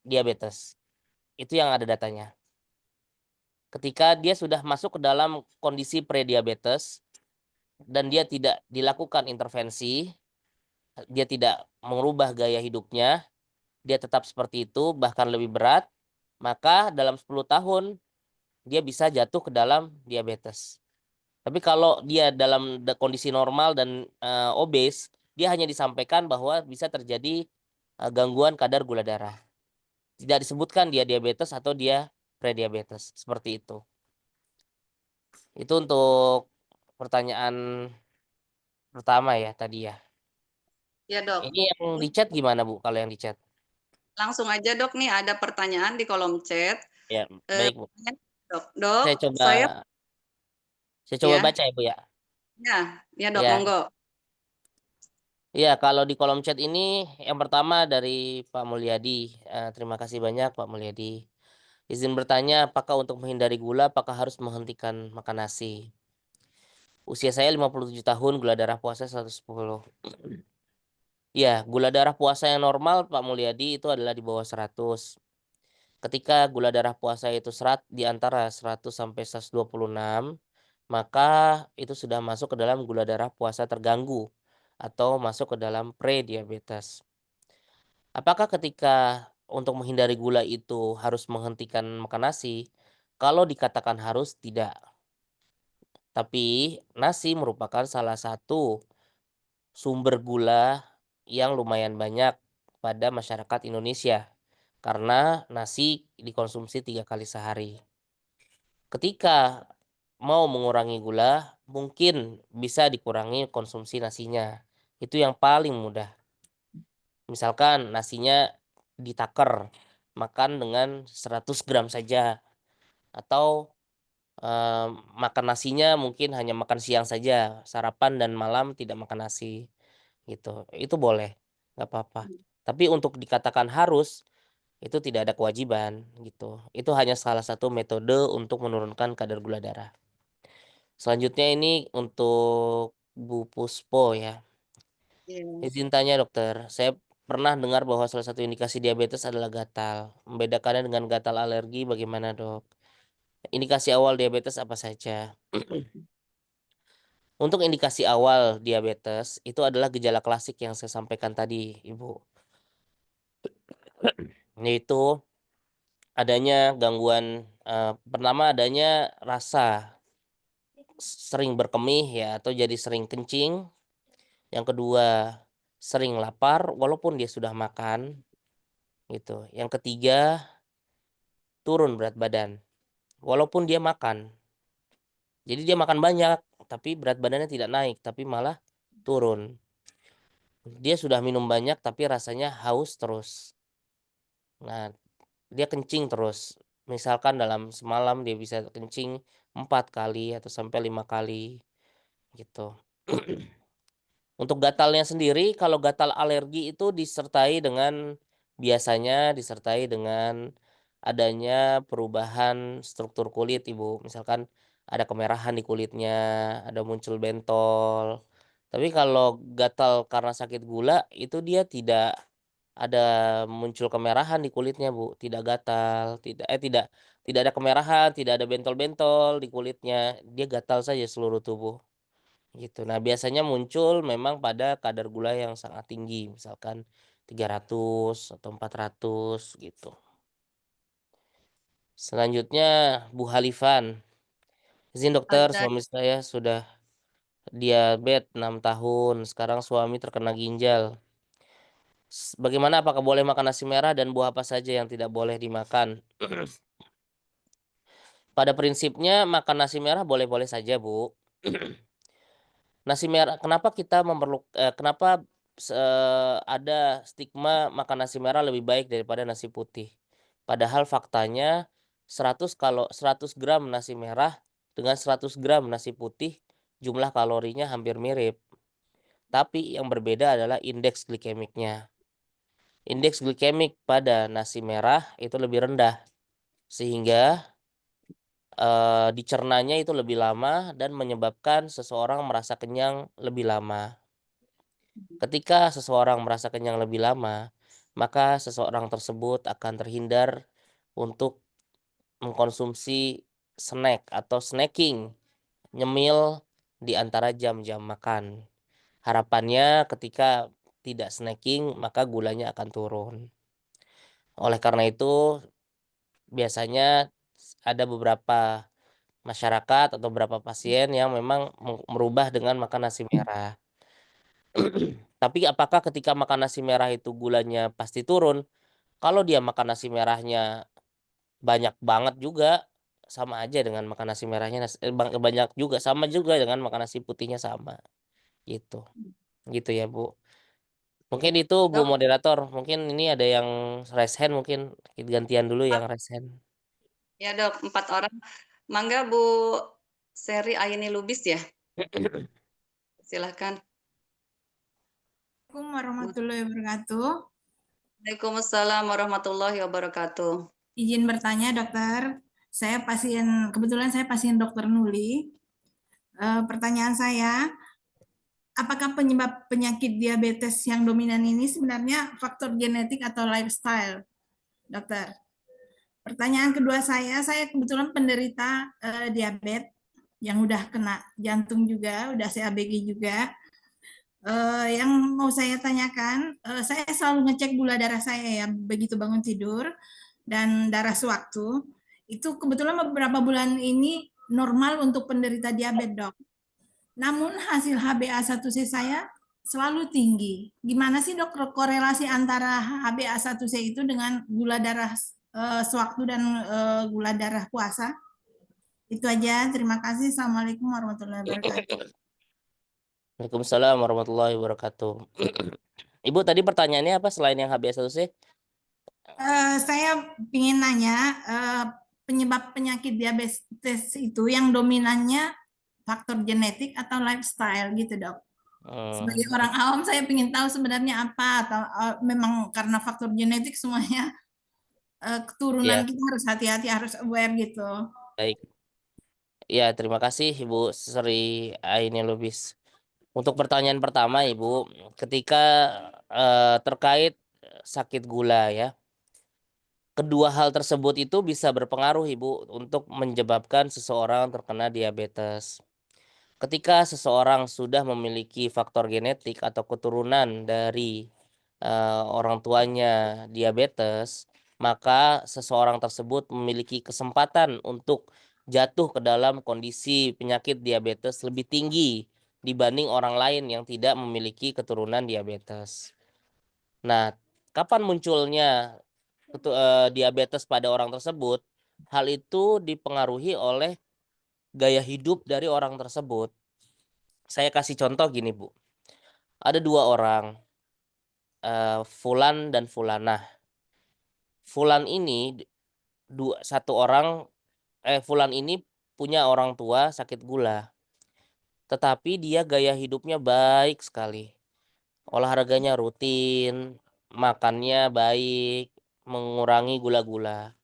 diabetes. Itu yang ada datanya. Ketika dia sudah masuk ke dalam kondisi prediabetes dan dia tidak dilakukan intervensi, dia tidak merubah gaya hidupnya, dia tetap seperti itu, bahkan lebih berat, maka dalam 10 tahun dia bisa jatuh ke dalam diabetes. Tapi kalau dia dalam kondisi normal dan obes, dia hanya disampaikan bahwa bisa terjadi gangguan kadar gula darah. Tidak disebutkan dia diabetes atau dia prediabetes, seperti itu. Itu untuk pertanyaan pertama ya tadi ya. Ya dok. Ini yang di chat gimana Bu kalau yang di chat? Langsung aja dok, nih ada pertanyaan di kolom chat. Ya, baik Bu. Dok, Saya coba ya, baca ya Bu ya. ya dok, Ya. monggo. Ya, kalau di kolom chat ini yang pertama dari Pak Mulyadi. Terima kasih banyak Pak Mulyadi. Izin bertanya, apakah untuk menghindari gula, apakah harus menghentikan makan nasi? Usia saya 57 tahun, gula darah puasa 110. Ya, gula darah puasa yang normal Pak Mulyadi itu adalah di bawah 100. Ketika gula darah puasa itu di antara 100 sampai 126, maka itu sudah masuk ke dalam gula darah puasa terganggu atau masuk ke dalam pre-diabetes. Apakah ketika untuk menghindari gula itu harus menghentikan makan nasi? Kalau dikatakan harus, tidak. Tapi nasi merupakan salah satu sumber gula yang lumayan banyak pada masyarakat Indonesia. Karena nasi dikonsumsi 3 kali sehari. Ketika mau mengurangi gula, mungkin bisa dikurangi konsumsi nasinya. Itu yang paling mudah. Misalkan nasinya ditaker, makan dengan 100 gram saja, atau makan nasinya mungkin hanya makan siang saja, sarapan dan malam tidak makan nasi gitu. Itu boleh, nggak apa-apa. Tapi untuk dikatakan harus, itu tidak ada kewajiban gitu. Itu hanya salah satu metode untuk menurunkan kadar gula darah. Selanjutnya ini untuk Bu Puspo ya. Iya. Izin tanya dokter, saya pernah dengar bahwa salah satu indikasi diabetes adalah gatal. Membedakannya dengan gatal alergi bagaimana dok? Indikasi awal diabetes apa saja? Untuk indikasi awal diabetes itu adalah gejala klasik yang saya sampaikan tadi, Ibu. Yaitu adanya gangguan, pertama adanya rasa sering berkemih ya atau jadi sering kencing. Yang kedua, sering lapar walaupun dia sudah makan gitu. Yang ketiga, turun berat badan walaupun dia makan. Jadi dia makan banyak tapi berat badannya tidak naik tapi malah turun. Dia sudah minum banyak tapi rasanya haus terus. Nah, dia kencing terus. Misalkan dalam semalam dia bisa kencing 4 kali atau sampai 5 kali gitu. Untuk gatalnya sendiri, kalau gatal alergi itu biasanya disertai dengan adanya perubahan struktur kulit, Ibu. Misalkan ada kemerahan di kulitnya, ada muncul bentol. Tapi kalau gatal karena sakit gula, itu dia tidak ada muncul kemerahan di kulitnya, Bu. Tidak gatal, tidak ada kemerahan, tidak ada bentol-bentol di kulitnya. Dia gatal saja seluruh tubuh. Gitu. Nah, biasanya muncul memang pada kadar gula yang sangat tinggi, misalkan 300 atau 400 gitu. Selanjutnya Bu Halifan. Izin dokter, Ada suami saya sudah diabetes 6 tahun, sekarang suami terkena ginjal. Bagaimana, apakah boleh makan nasi merah dan buah apa saja yang tidak boleh dimakan? Pada prinsipnya makan nasi merah boleh-boleh saja, Bu. Nasi merah, kenapa ada stigma makan nasi merah lebih baik daripada nasi putih? Padahal faktanya 100 gram nasi merah dengan 100 gram nasi putih jumlah kalorinya hampir mirip. Tapi yang berbeda adalah indeks glikemiknya. Indeks glikemik pada nasi merah itu lebih rendah sehingga dicernanya itu lebih lama dan menyebabkan seseorang merasa kenyang lebih lama. Ketika seseorang merasa kenyang lebih lama, maka seseorang tersebut akan terhindar untuk mengkonsumsi snack atau snacking, nyemil di antara jam-jam makan. Harapannya ketika tidak snacking, maka gulanya akan turun. Oleh karena itu, biasanya ada beberapa masyarakat atau beberapa pasien yang memang merubah dengan makan nasi merah. Tapi apakah ketika makan nasi merah itu gulanya pasti turun? Kalau dia makan nasi merahnya banyak banget juga, sama aja dengan makan nasi merahnya banyak juga, sama juga dengan makan nasi putihnya sama, gitu. Gitu ya, Bu. Mungkin itu Bu dok, moderator, mungkin ini ada yang raise hand, mungkin gantian dulu yang raise hand. ya dok, 4 orang. Mangga Bu Seri Aini Lubis ya, silahkan. Assalamualaikum warahmatullahi wabarakatuh. Waalaikumsalam warahmatullahi wabarakatuh. Izin bertanya dokter, kebetulan saya pasien dokter Nuli. Pertanyaan saya, apakah penyebab penyakit diabetes yang dominan ini sebenarnya faktor genetik atau lifestyle, dokter? Pertanyaan kedua saya kebetulan penderita diabetes yang udah kena jantung juga, udah CABG juga. Yang mau saya tanyakan, saya selalu ngecek gula darah saya ya, begitu bangun tidur, dan darah sewaktu. Itu kebetulan beberapa bulan ini normal untuk penderita diabetes, dok. Namun hasil HbA1c saya selalu tinggi. Gimana sih dok korelasi antara HbA1c itu dengan gula darah sewaktu dan gula darah puasa? Itu aja, terima kasih. Assalamualaikum warahmatullahi wabarakatuh. Waalaikumsalam warahmatullahi wabarakatuh. Ibu tadi pertanyaannya apa selain yang HbA1c? Saya ingin nanya, penyebab penyakit diabetes itu yang dominannya faktor genetik atau lifestyle gitu, Dok? Sebagai orang awam saya ingin tahu sebenarnya apa, atau memang karena faktor genetik semuanya keturunan Ya, kita harus hati-hati, harus aware gitu. baik. Ya, terima kasih Ibu Sri Aini Lubis. Untuk pertanyaan pertama, Ibu, ketika terkait sakit gula ya, kedua hal tersebut itu bisa berpengaruh, Ibu, untuk menyebabkan seseorang terkena diabetes. Ketika seseorang sudah memiliki faktor genetik atau keturunan dari orang tuanya diabetes, maka seseorang tersebut memiliki kesempatan untuk jatuh ke dalam kondisi penyakit diabetes lebih tinggi dibanding orang lain yang tidak memiliki keturunan diabetes. Nah, kapan munculnya diabetes pada orang tersebut? Hal itu dipengaruhi oleh gaya hidup dari orang tersebut. Saya kasih contoh gini, Bu. Ada dua orang, Fulan dan Fulanah. Fulan ini Fulan ini punya orang tua sakit gula. Tetapi dia gaya hidupnya baik sekali. Olahraganya rutin, makannya baik, mengurangi gula-gula.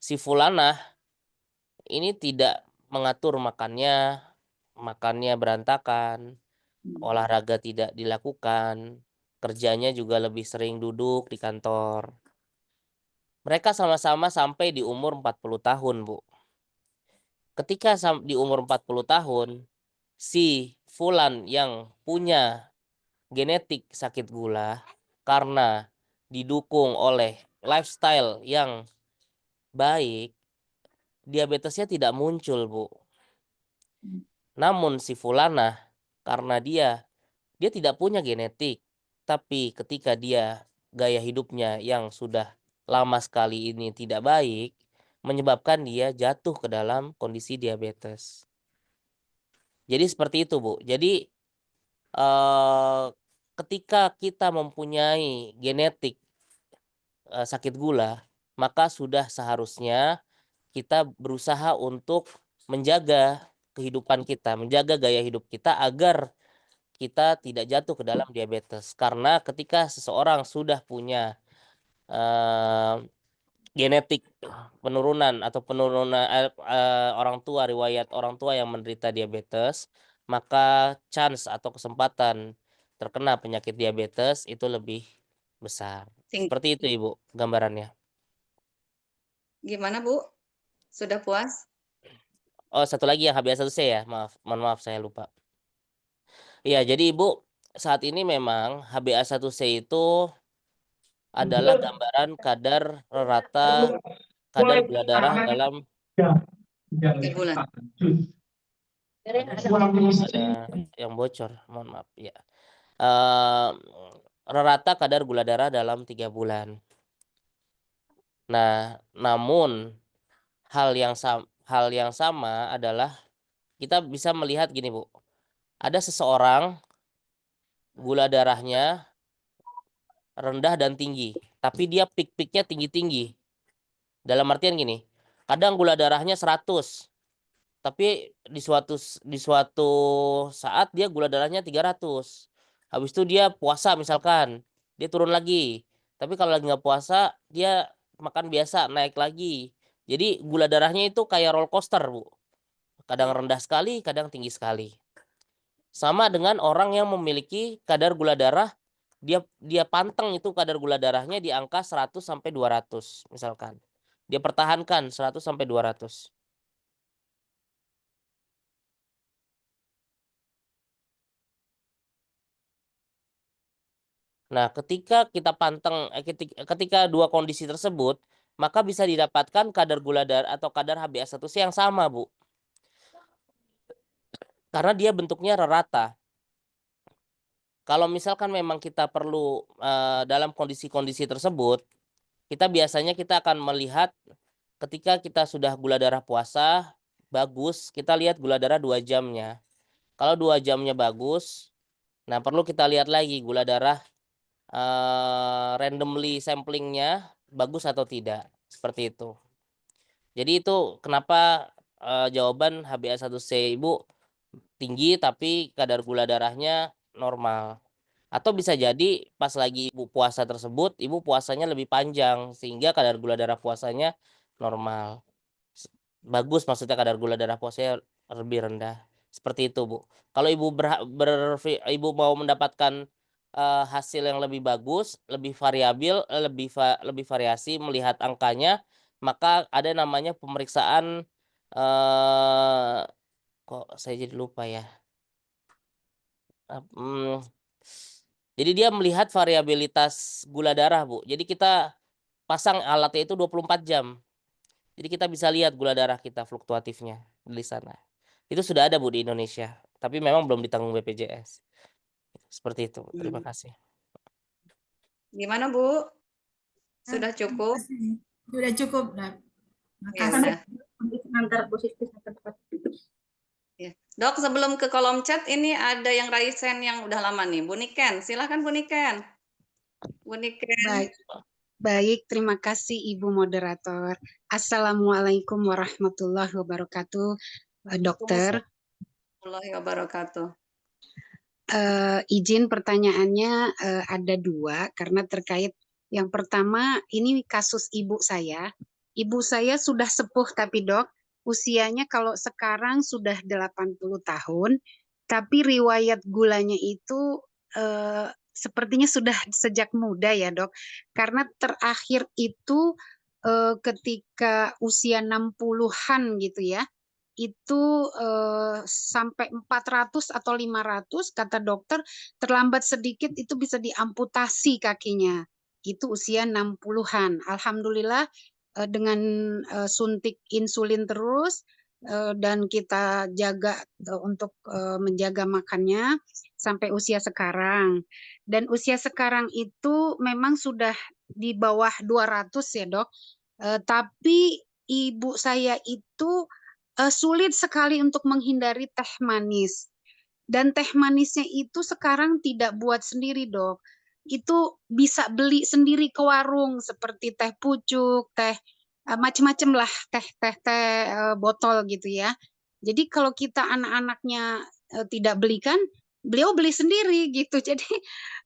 Si Fulanah ini tidak mengatur makannya berantakan, olahraga tidak dilakukan, kerjanya juga lebih sering duduk di kantor. Mereka sama-sama sampai di umur 40 tahun, Bu. Ketika di umur 40 tahun, si Fulan yang punya genetik sakit gula karena didukung oleh lifestyle yang baik, diabetesnya tidak muncul, Bu. Namun si Fulanah karena dia tidak punya genetik, tapi ketika dia gaya hidupnya yang sudah lama sekali ini tidak baik, menyebabkan dia jatuh ke dalam kondisi diabetes. Jadi seperti itu, Bu. Jadi ketika kita mempunyai genetik sakit gula, maka sudah seharusnya kita berusaha untuk menjaga kehidupan kita, menjaga gaya hidup kita agar kita tidak jatuh ke dalam diabetes. Karena ketika seseorang sudah punya genetik penurunan atau riwayat orang tua yang menderita diabetes, maka chance atau kesempatan terkena penyakit diabetes itu lebih besar. Seperti itu, Ibu, gambarannya. Gimana, Bu? Sudah puas? Oh, satu lagi yang HbA1c ya, mohon maaf saya lupa. Iya, jadi Ibu, saat ini memang HbA1c itu adalah gambaran kadar rata kadar gula darah dalam Sebulan. ada yang bocor, mohon maaf ya. Rata kadar gula darah dalam 3 bulan. Nah, namun hal yang sama adalah kita bisa melihat gini, Bu. Ada seseorang gula darahnya rendah dan tinggi, tapi dia peak-peaknya tinggi-tinggi. Dalam artian gini, kadang gula darahnya 100, tapi di suatu saat dia gula darahnya 300. Habis itu dia puasa misalkan, dia turun lagi. Tapi kalau lagi nggak puasa, dia makan biasa, naik lagi. Jadi gula darahnya itu kayak roller coaster, Bu. Kadang rendah sekali, kadang tinggi sekali. Sama dengan orang yang memiliki kadar gula darah, dia panteng itu kadar gula darahnya di angka 100 sampai 200 misalkan. Dia pertahankan 100 sampai 200. Nah, ketika kita panteng, ketika dua kondisi tersebut, maka bisa didapatkan kadar gula darah atau kadar HbA1c yang sama, Bu. Karena dia bentuknya rata. Kalau misalkan memang kita perlu dalam kondisi-kondisi tersebut, kita akan melihat ketika kita sudah gula darah puasa, bagus, kita lihat gula darah 2 jamnya. Kalau 2 jamnya bagus, nah perlu kita lihat lagi gula darah randomly samplingnya bagus atau tidak, seperti itu. Jadi itu kenapa jawaban HbA1c Ibu tinggi tapi kadar gula darahnya normal. Atau bisa jadi pas lagi Ibu puasa tersebut, Ibu puasanya lebih panjang sehingga kadar gula darah puasanya normal. Bagus maksudnya kadar gula darah puasanya lebih rendah. Seperti itu, Bu. Kalau Ibu mau mendapatkan hasil yang lebih bagus, lebih variabil, lebih variasi melihat angkanya, maka ada namanya pemeriksaan kok saya jadi lupa ya. Jadi dia melihat variabilitas gula darah, Bu. Jadi kita pasang alatnya itu 24 jam. Jadi kita bisa lihat gula darah kita fluktuatifnya di sana. Itu sudah ada, Bu, di Indonesia. Tapi memang belum ditanggung BPJS. Seperti itu. Terima kasih. Gimana, Bu? Sudah cukup? Sudah cukup, Dok. Ya Makasih. udah. Ya. Dok, sebelum ke kolom chat ini ada yang raise hand yang udah lama nih. Bu Niken, silahkan Bu Niken. Bu Niken. Baik, terima kasih Ibu Moderator. Assalamualaikum warahmatullahi wabarakatuh, Dokter. Warahmatullahi wabarakatuh. Izin pertanyaannya ada dua karena terkait yang pertama ini kasus ibu saya. Ibu saya sudah sepuh tapi Dok, usianya kalau sekarang sudah 80 tahun, tapi riwayat gulanya itu sepertinya sudah sejak muda ya Dok. Karena terakhir itu ketika usia 60-an gitu ya, itu sampai 400 atau 500 kata dokter terlambat sedikit itu bisa diamputasi kakinya. Itu usia 60-an. Alhamdulillah dengan suntik insulin terus dan kita jaga untuk menjaga makannya sampai usia sekarang. Dan usia sekarang itu memang sudah di bawah 200 ya Dok. Tapi ibu saya itu sulit sekali untuk menghindari teh manis. Dan teh manisnya itu sekarang tidak buat sendiri, Dok. Itu bisa beli sendiri ke warung seperti teh pucuk, teh macam-macam lah, teh botol gitu ya. Jadi kalau kita anak-anaknya tidak belikan, beliau beli sendiri gitu. Jadi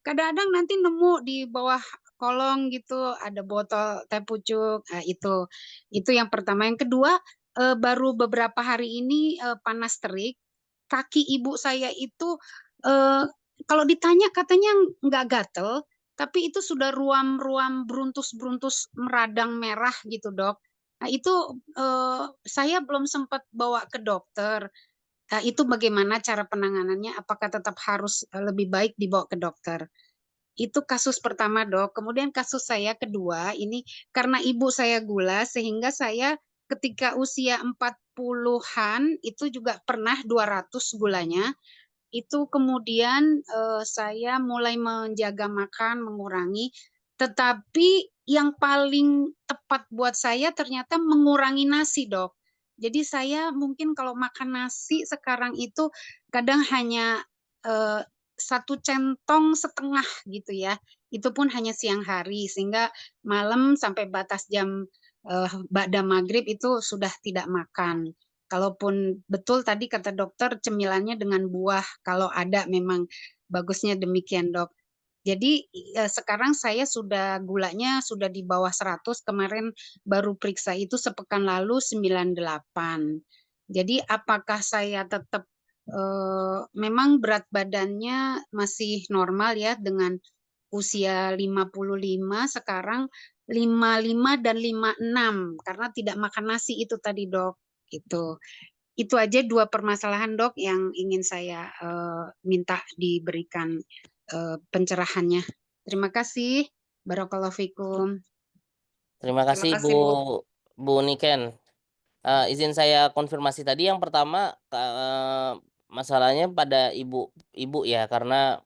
kadang-kadang nanti nemu di bawah kolong gitu ada botol teh pucuk. Nah, itu yang pertama. Yang kedua, baru beberapa hari ini panas terik, kaki ibu saya itu kalau ditanya katanya nggak gatel, tapi itu sudah ruam-ruam beruntus-beruntus meradang merah gitu Dok. Nah itu saya belum sempat bawa ke dokter. Nah, itu bagaimana cara penanganannya? Apakah tetap harus lebih baik dibawa ke dokter? Itu kasus pertama Dok. Kemudian kasus saya kedua, ini karena ibu saya gula sehingga saya ketika usia 40-an itu juga pernah 200 gulanya. Itu kemudian saya mulai menjaga makan, mengurangi. Tetapi yang paling tepat buat saya ternyata mengurangi nasi Dok. Jadi saya mungkin kalau makan nasi sekarang itu kadang hanya 1 centong setengah gitu ya. Itu pun hanya siang hari sehingga malam sampai batas jam ba'da maghrib itu sudah tidak makan. Kalaupun betul tadi kata dokter cemilannya dengan buah kalau ada memang bagusnya demikian Dok. Jadi sekarang saya sudah gulanya sudah di bawah 100, kemarin baru periksa itu sepekan lalu 98. Jadi apakah saya tetap memang berat badannya masih normal ya dengan usia 55 sekarang 55 dan 56 karena tidak makan nasi itu tadi Dok. Itu aja dua permasalahan Dok yang ingin saya minta diberikan pencerahannya. Terima kasih. Barakallahu fikum. Terima kasih, kasih, Bu Niken. Izin saya konfirmasi tadi yang pertama masalahnya pada ibu ya karena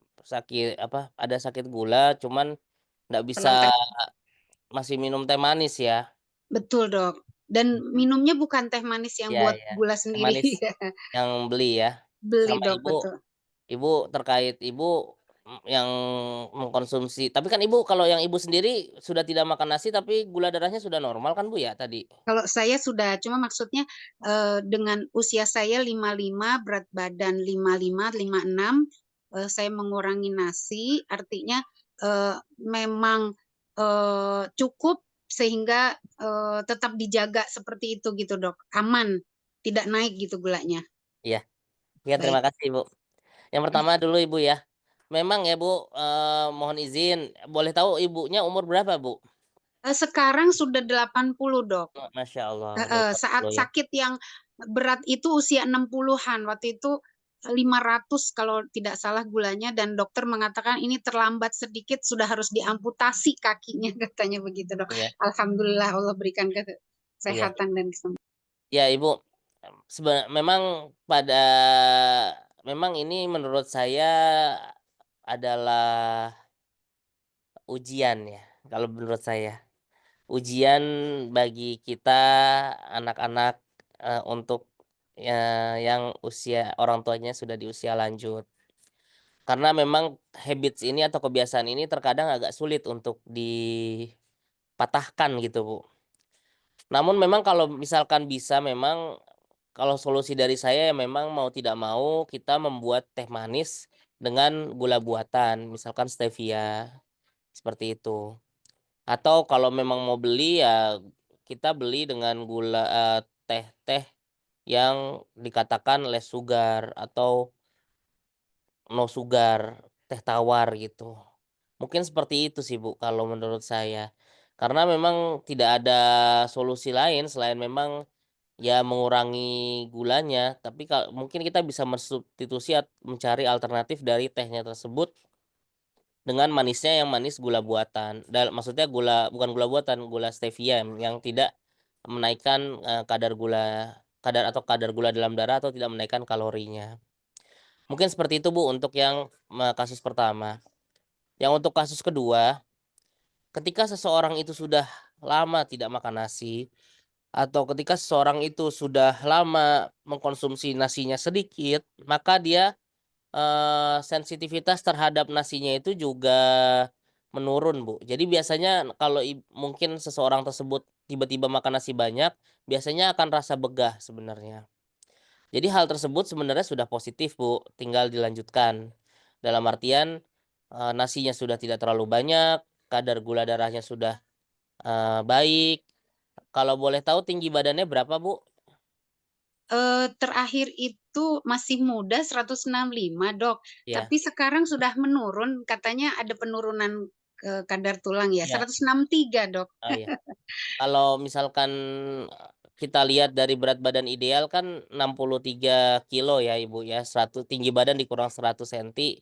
ada sakit gula cuman nggak bisa masih minum teh manis ya. Betul Dok. Dan minumnya bukan teh manis yang buat gula Teh sendiri. manis yang beli ya. Beli Sama Dok, betul. Ibu terkait Ibu yang mengkonsumsi. Tapi kan Ibu kalau yang Ibu sendiri sudah tidak makan nasi tapi gula darahnya sudah normal kan Bu ya tadi? Kalau saya sudah, cuma maksudnya dengan usia saya 55, berat badan 55, 56, saya mengurangi nasi, artinya memang cukup sehingga tetap dijaga seperti itu gitu dok, aman, tidak naik gitu gulanya. Iya. Ya terima Baik. kasih Bu. Yang pertama dulu Ibu ya. Memang ya Bu, mohon izin, boleh tahu Ibunya umur berapa Bu? Sekarang sudah 80 dok. Masya Allah, udah Saat 80 ya. sakit yang berat itu usia 60-an. Waktu itu 500 kalau tidak salah gulanya dan dokter mengatakan ini terlambat sedikit sudah harus diamputasi kakinya katanya begitu dok. Iya, Alhamdulillah Allah berikan iya. kesehatan dan kesembuhan. Ya Ibu, memang memang ini menurut saya adalah ujian ya, kalau menurut saya. Ujian bagi kita anak-anak, untuk, yang orang tuanya sudah di usia lanjut. Karena memang habits ini atau kebiasaan ini terkadang agak sulit untuk dipatahkan gitu, Bu. Namun memang kalau misalkan bisa memang kalau solusi dari saya ya memang mau tidak mau kita membuat teh manis dengan gula buatan, misalkan stevia, seperti itu. Atau kalau memang mau beli ya kita beli dengan gula, teh-teh yang dikatakan less sugar atau no sugar, teh tawar gitu. Mungkin seperti itu sih Bu kalau menurut saya. Karena memang tidak ada solusi lain selain memang ya mengurangi gulanya, tapi mungkin kita bisa mensubstitusi mencari alternatif dari tehnya tersebut dengan manisnya yang manis gula buatan. Maksudnya bukan gula buatan, gula stevia yang tidak menaikkan, kadar gula dalam darah atau tidak menaikkan kalorinya. Mungkin seperti itu Bu untuk yang, kasus pertama. Yang untuk kasus kedua, ketika seseorang itu sudah lama tidak makan nasi, atau ketika seseorang itu sudah lama mengkonsumsi nasinya sedikit, maka dia, sensitivitas terhadap nasinya itu juga menurun, Bu. Jadi biasanya kalau mungkin seseorang tersebut tiba-tiba makan nasi banyak, biasanya akan rasa begah sebenarnya. Jadi hal tersebut sebenarnya sudah positif, Bu, tinggal dilanjutkan. Dalam artian, nasinya sudah tidak terlalu banyak, kadar gula darahnya sudah, baik. Kalau boleh tahu tinggi badannya berapa, Bu? Terakhir itu masih muda 165 dok, Ya, tapi sekarang sudah menurun, katanya ada penurunan kadar tulang ya, ya. 163 dok. Oh, iya. Kalau misalkan, kita lihat dari berat badan ideal kan 63 kilo ya, Ibu, ya, tinggi badan dikurang 100 senti,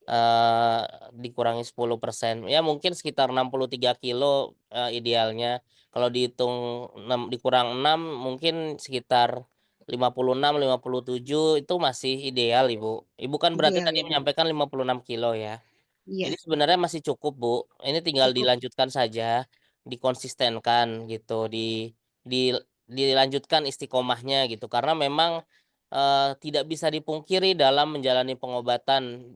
eee, dikurangi 10%, ya mungkin sekitar 63 kilo, idealnya. Kalau dihitung dikurang 6 mungkin sekitar 56, 57 itu masih ideal, Ibu. Ibu kan berarti Ideal tadi ya dok. menyampaikan 56 kilo ya? Iya, Ini sebenarnya masih cukup, Bu. Ini tinggal cukup. dilanjutkan saja, dikonsistenkan gitu, di dilanjutkan istiqomahnya gitu. Karena memang, tidak bisa dipungkiri dalam menjalani pengobatan,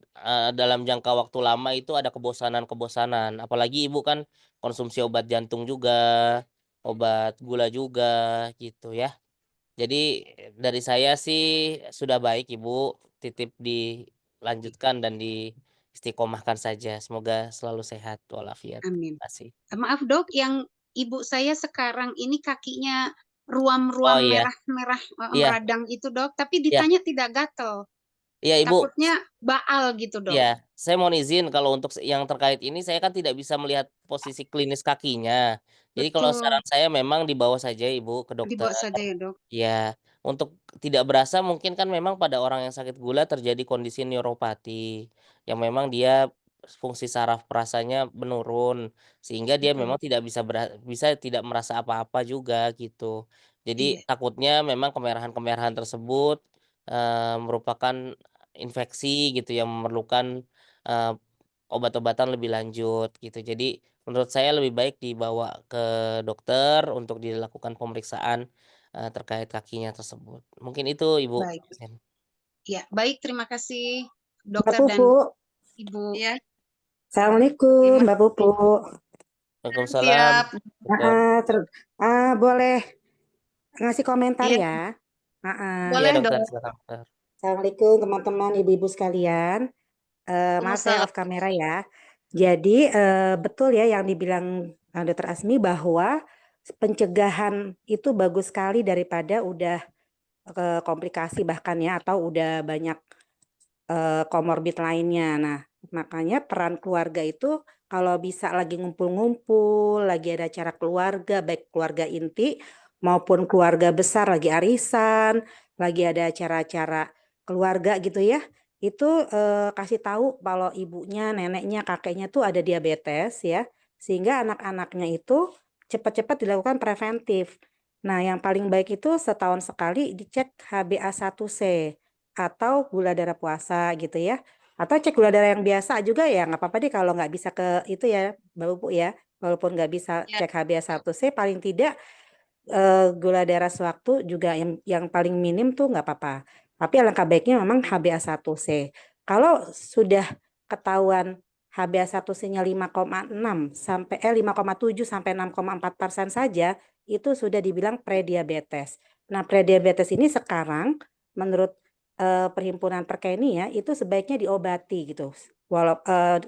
dalam jangka waktu lama itu ada kebosanan-kebosanan. Apalagi Ibu kan konsumsi obat jantung juga, obat gula juga gitu ya. Jadi dari saya sih sudah baik Ibu, titip dilanjutkan dan diistiqomahkan saja. Semoga selalu sehat walafiat. Amin. Terima kasih. Maaf dok, yang ibu saya sekarang ini kakinya Oh ruam-ruam iya, merah-merah iya, meradang itu dok, tapi iya, ditanya tidak gatel. iya Ibu. Takutnya baal gitu dok. Iya, saya mohon izin kalau untuk yang terkait ini saya kan tidak bisa melihat posisi klinis kakinya. Jadi kalau Betul, saran saya memang dibawa saja Ibu ke dokter. dibawa saja ya dok. Ya, untuk tidak berasa mungkin kan memang pada orang yang sakit gula terjadi kondisi neuropati, yang memang dia fungsi saraf perasanya menurun, sehingga dia Betul, memang tidak bisa tidak merasa apa-apa juga gitu. Jadi iya, takutnya memang kemerahan-kemerahan tersebut, merupakan infeksi gitu yang memerlukan, eee, obat-obatan lebih lanjut gitu. Jadi menurut saya lebih baik dibawa ke dokter untuk dilakukan pemeriksaan terkait kakinya tersebut. Mungkin itu Ibu. baik. Ya, baik, terima kasih Mbak dokter dan Pupu, Ibu. Iya, Assalamualaikum, gimana? Mbak Pupu. Waalaikumsalam, Siap. dokter. Boleh ngasih komentar Iya, ya? Iya boleh dokter, dong. silakan dokter. Assalamualaikum teman-teman, ibu-ibu sekalian. Maaf saya Waalaikumsalam. off kamera ya. Jadi betul ya yang dibilang Dr. Asmi bahwa pencegahan itu bagus sekali daripada udah komplikasi bahkan ya atau udah banyak komorbid lainnya. Nah, makanya peran keluarga itu kalau bisa lagi ngumpul-ngumpul, lagi ada acara keluarga, baik keluarga inti maupun keluarga besar lagi arisan, lagi ada acara-acara keluarga gitu ya. Itu kasih tahu kalau ibunya, neneknya, kakeknya tuh ada diabetes ya. Sehingga anak-anaknya itu cepat-cepat dilakukan preventif. Nah, yang paling baik itu setahun sekali dicek HbA1c atau gula darah puasa gitu ya. Atau cek gula darah yang biasa juga ya nggak apa-apa deh kalau nggak bisa ke itu ya Mbak Pupu ya. Walaupun nggak bisa Ya, cek HbA1c paling tidak gula darah sewaktu juga yang paling minim tuh nggak apa-apa. Tapi alangkah baiknya memang HbA1c. Kalau sudah ketahuan HbA1c-nya 5,6 sampai 5,7 sampai 6,4% saja itu sudah dibilang prediabetes. Nah, prediabetes ini sekarang menurut Perhimpunan Perkeni ya itu sebaiknya diobati gitu.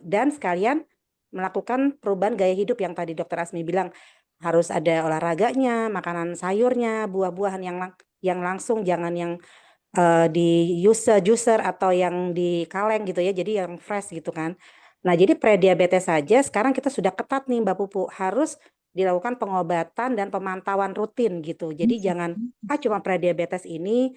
Dan sekalian melakukan perubahan gaya hidup yang tadi Dokter Asmi bilang harus ada olahraganya, makanan sayurnya, buah-buahan yang langsung, jangan yang di juicer atau yang di kaleng gitu ya, jadi yang fresh gitu kan. Nah, jadi prediabetes saja sekarang kita sudah ketat nih Mbak Pupu, harus dilakukan pengobatan dan pemantauan rutin gitu. Jadi jangan cuma prediabetes ini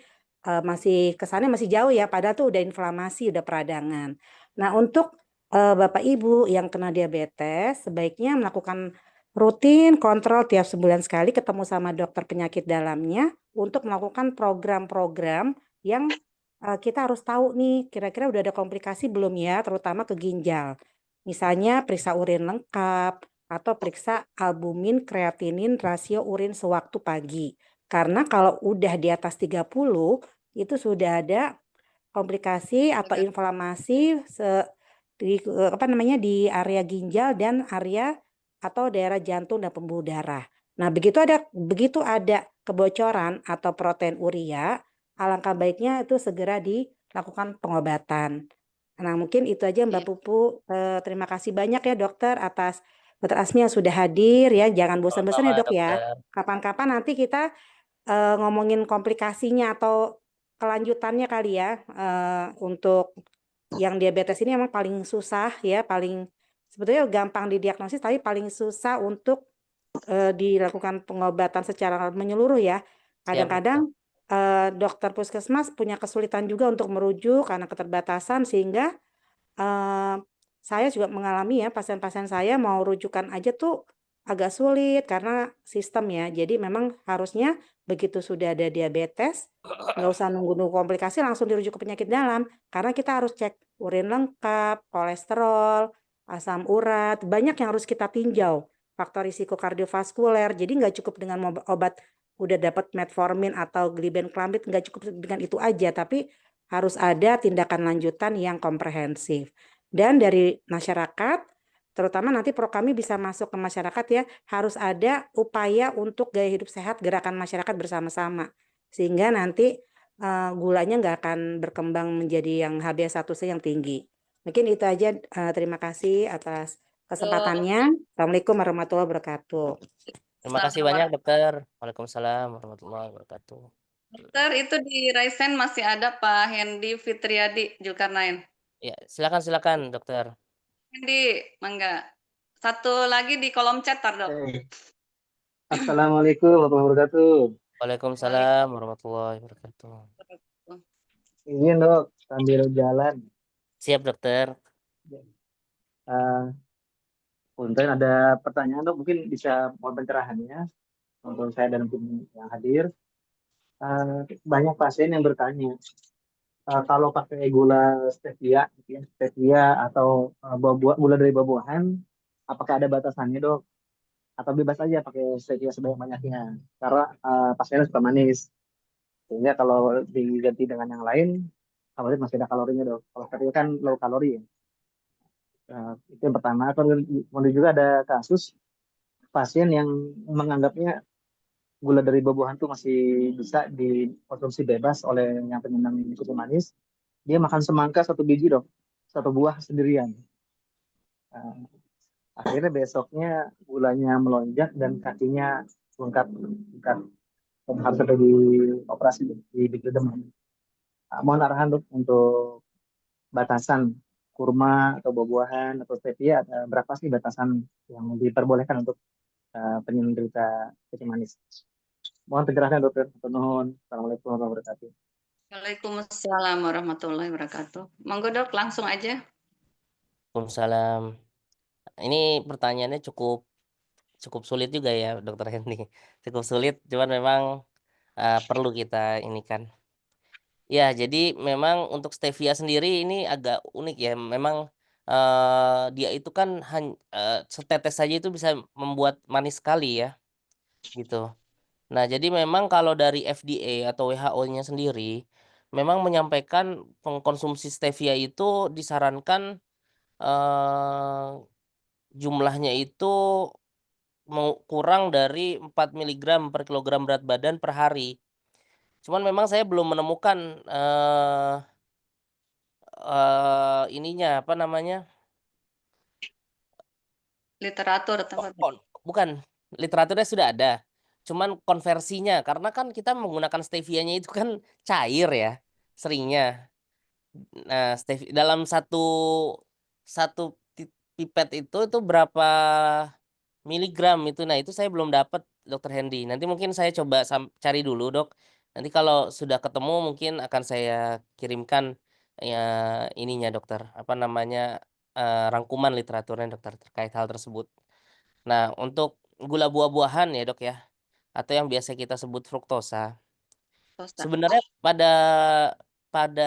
masih kesannya masih jauh ya, padahal tuh udah inflamasi, udah peradangan. Nah, untuk Bapak Ibu yang kena diabetes sebaiknya melakukan rutin kontrol tiap sebulan sekali ketemu sama dokter penyakit dalamnya untuk melakukan program-program yang kita harus tahu nih kira-kira udah ada komplikasi belum ya, terutama ke ginjal. Misalnya periksa urin lengkap atau periksa albumin, kreatinin, rasio urin sewaktu pagi. Karena kalau udah di atas 30 itu sudah ada komplikasi atau inflamasi di area ginjal dan area atau daerah jantung dan pembuluh darah. Nah, begitu ada kebocoran atau protein urea, alangkah baiknya itu segera dilakukan pengobatan. Nah, mungkin itu aja Mbak iya. Pupu. Terima kasih banyak ya dokter atas Dokter Asmi yang sudah hadir ya. Jangan bosan-bosan ya Sama-sama dok ya. dokter. Kapan-kapan nanti kita ngomongin komplikasinya atau kelanjutannya kali ya untuk yang diabetes ini emang paling susah ya, paling sebetulnya gampang didiagnosis tapi paling susah untuk dilakukan pengobatan secara menyeluruh ya. Siap dokter. Kadang-kadang dokter puskesmas punya kesulitan juga untuk merujuk karena keterbatasan sehingga saya juga mengalami ya pasien-pasien saya mau rujukan aja tuh agak sulit karena sistem ya. Jadi memang harusnya begitu sudah ada diabetes nggak usah nunggu-nunggu komplikasi langsung dirujuk ke penyakit dalam karena kita harus cek urin lengkap, kolesterol, asam urat, banyak yang harus kita tinjau. Faktor risiko kardiovaskuler. Jadi nggak cukup dengan obat udah dapat metformin atau glibenclamid nggak cukup dengan itu aja tapi harus ada tindakan lanjutan yang komprehensif. Dan dari masyarakat, terutama nanti kami bisa masuk ke masyarakat ya, harus ada upaya untuk gaya hidup sehat gerakan masyarakat bersama-sama. Sehingga nanti gulanya nggak akan berkembang menjadi yang HbA1c yang tinggi. Mungkin itu aja, terima kasih atas kesempatannya. Assalamualaikum warahmatullahi wabarakatuh. Terima kasih banyak dokter. Waalaikumsalam warahmatullahi wabarakatuh. Dokter, itu di Raisen masih ada Pak Hendy Fitriadi Zulkarnain. Ya, silakan dokter. Hendy, mangga. Satu lagi di kolom chat, Dok. Assalamualaikum warahmatullahi wabarakatuh. Waalaikumsalam warahmatullahi wabarakatuh. Izin dok, sambil jalan. Siap dokter. Punten ada pertanyaan dok, mungkin bisa mohon pencerahannya untuk saya dan tim yang hadir. Banyak pasien yang bertanya, kalau pakai gula stevia, gitu ya, stevia atau gula dari buah-buahan, apakah ada batasannya dok? Atau bebas aja pakai stevia sebanyak-banyaknya? Karena pasiennya suka manis. Sehingga kalau diganti dengan yang lain, khawatir masih ada kalorinya dok. Kalau stevia kan low kalori ya. Itu yang pertama. Kemudian juga ada kasus pasien yang menganggapnya gula dari buah-buahan itu masih bisa dikonsumsi bebas oleh yang penyandang cukup manis. Dia makan semangka 1 biji dok, 1 buah sendirian. Akhirnya besoknya gulanya melonjak dan kakinya bengkak, dan harus sampai di operasi di demam. Mohon arahan dok untuk batasan kurma atau buah-buahan atau stevia, berapa sih batasan yang diperbolehkan untuk penderita kencing manis? Mohon penjelasan dokter. Nuhun. Assalamualaikum warahmatullahi wabarakatuh. Waalaikumsalam warahmatullahi wabarakatuh. Monggo dok, langsung aja. Waalaikumsalam. Ini pertanyaannya cukup sulit juga ya, Dokter Hendy. Cukup sulit, cuman memang perlu kita ini kan. Ya, jadi memang untuk stevia sendiri ini agak unik ya. Memang dia itu kan setetes saja itu bisa membuat manis sekali ya, gitu. Nah, jadi memang kalau dari FDA atau WHO-nya sendiri, memang menyampaikan pengkonsumsi stevia itu disarankan jumlahnya itu kurang dari 4 miligram per kilogram berat badan per hari. Cuman memang saya belum menemukan ininya apa namanya? Literatur atau apa? Bukan, literaturnya sudah ada. Cuman konversinya karena kan kita menggunakan stevianya itu kan cair ya, seringnya. Nah, dalam satu pipet itu berapa miligram itu. Nah, itu saya belum dapat Dokter Hendy. Nanti mungkin saya coba cari dulu, Dok. Nanti kalau sudah ketemu mungkin akan saya kirimkan ya ininya, Dokter. Apa namanya? Rangkuman literaturnya, Dokter, terkait hal tersebut. Nah, untuk gula buah-buahan ya, Dok ya, atau yang biasa kita sebut fruktosa. Sebenarnya pada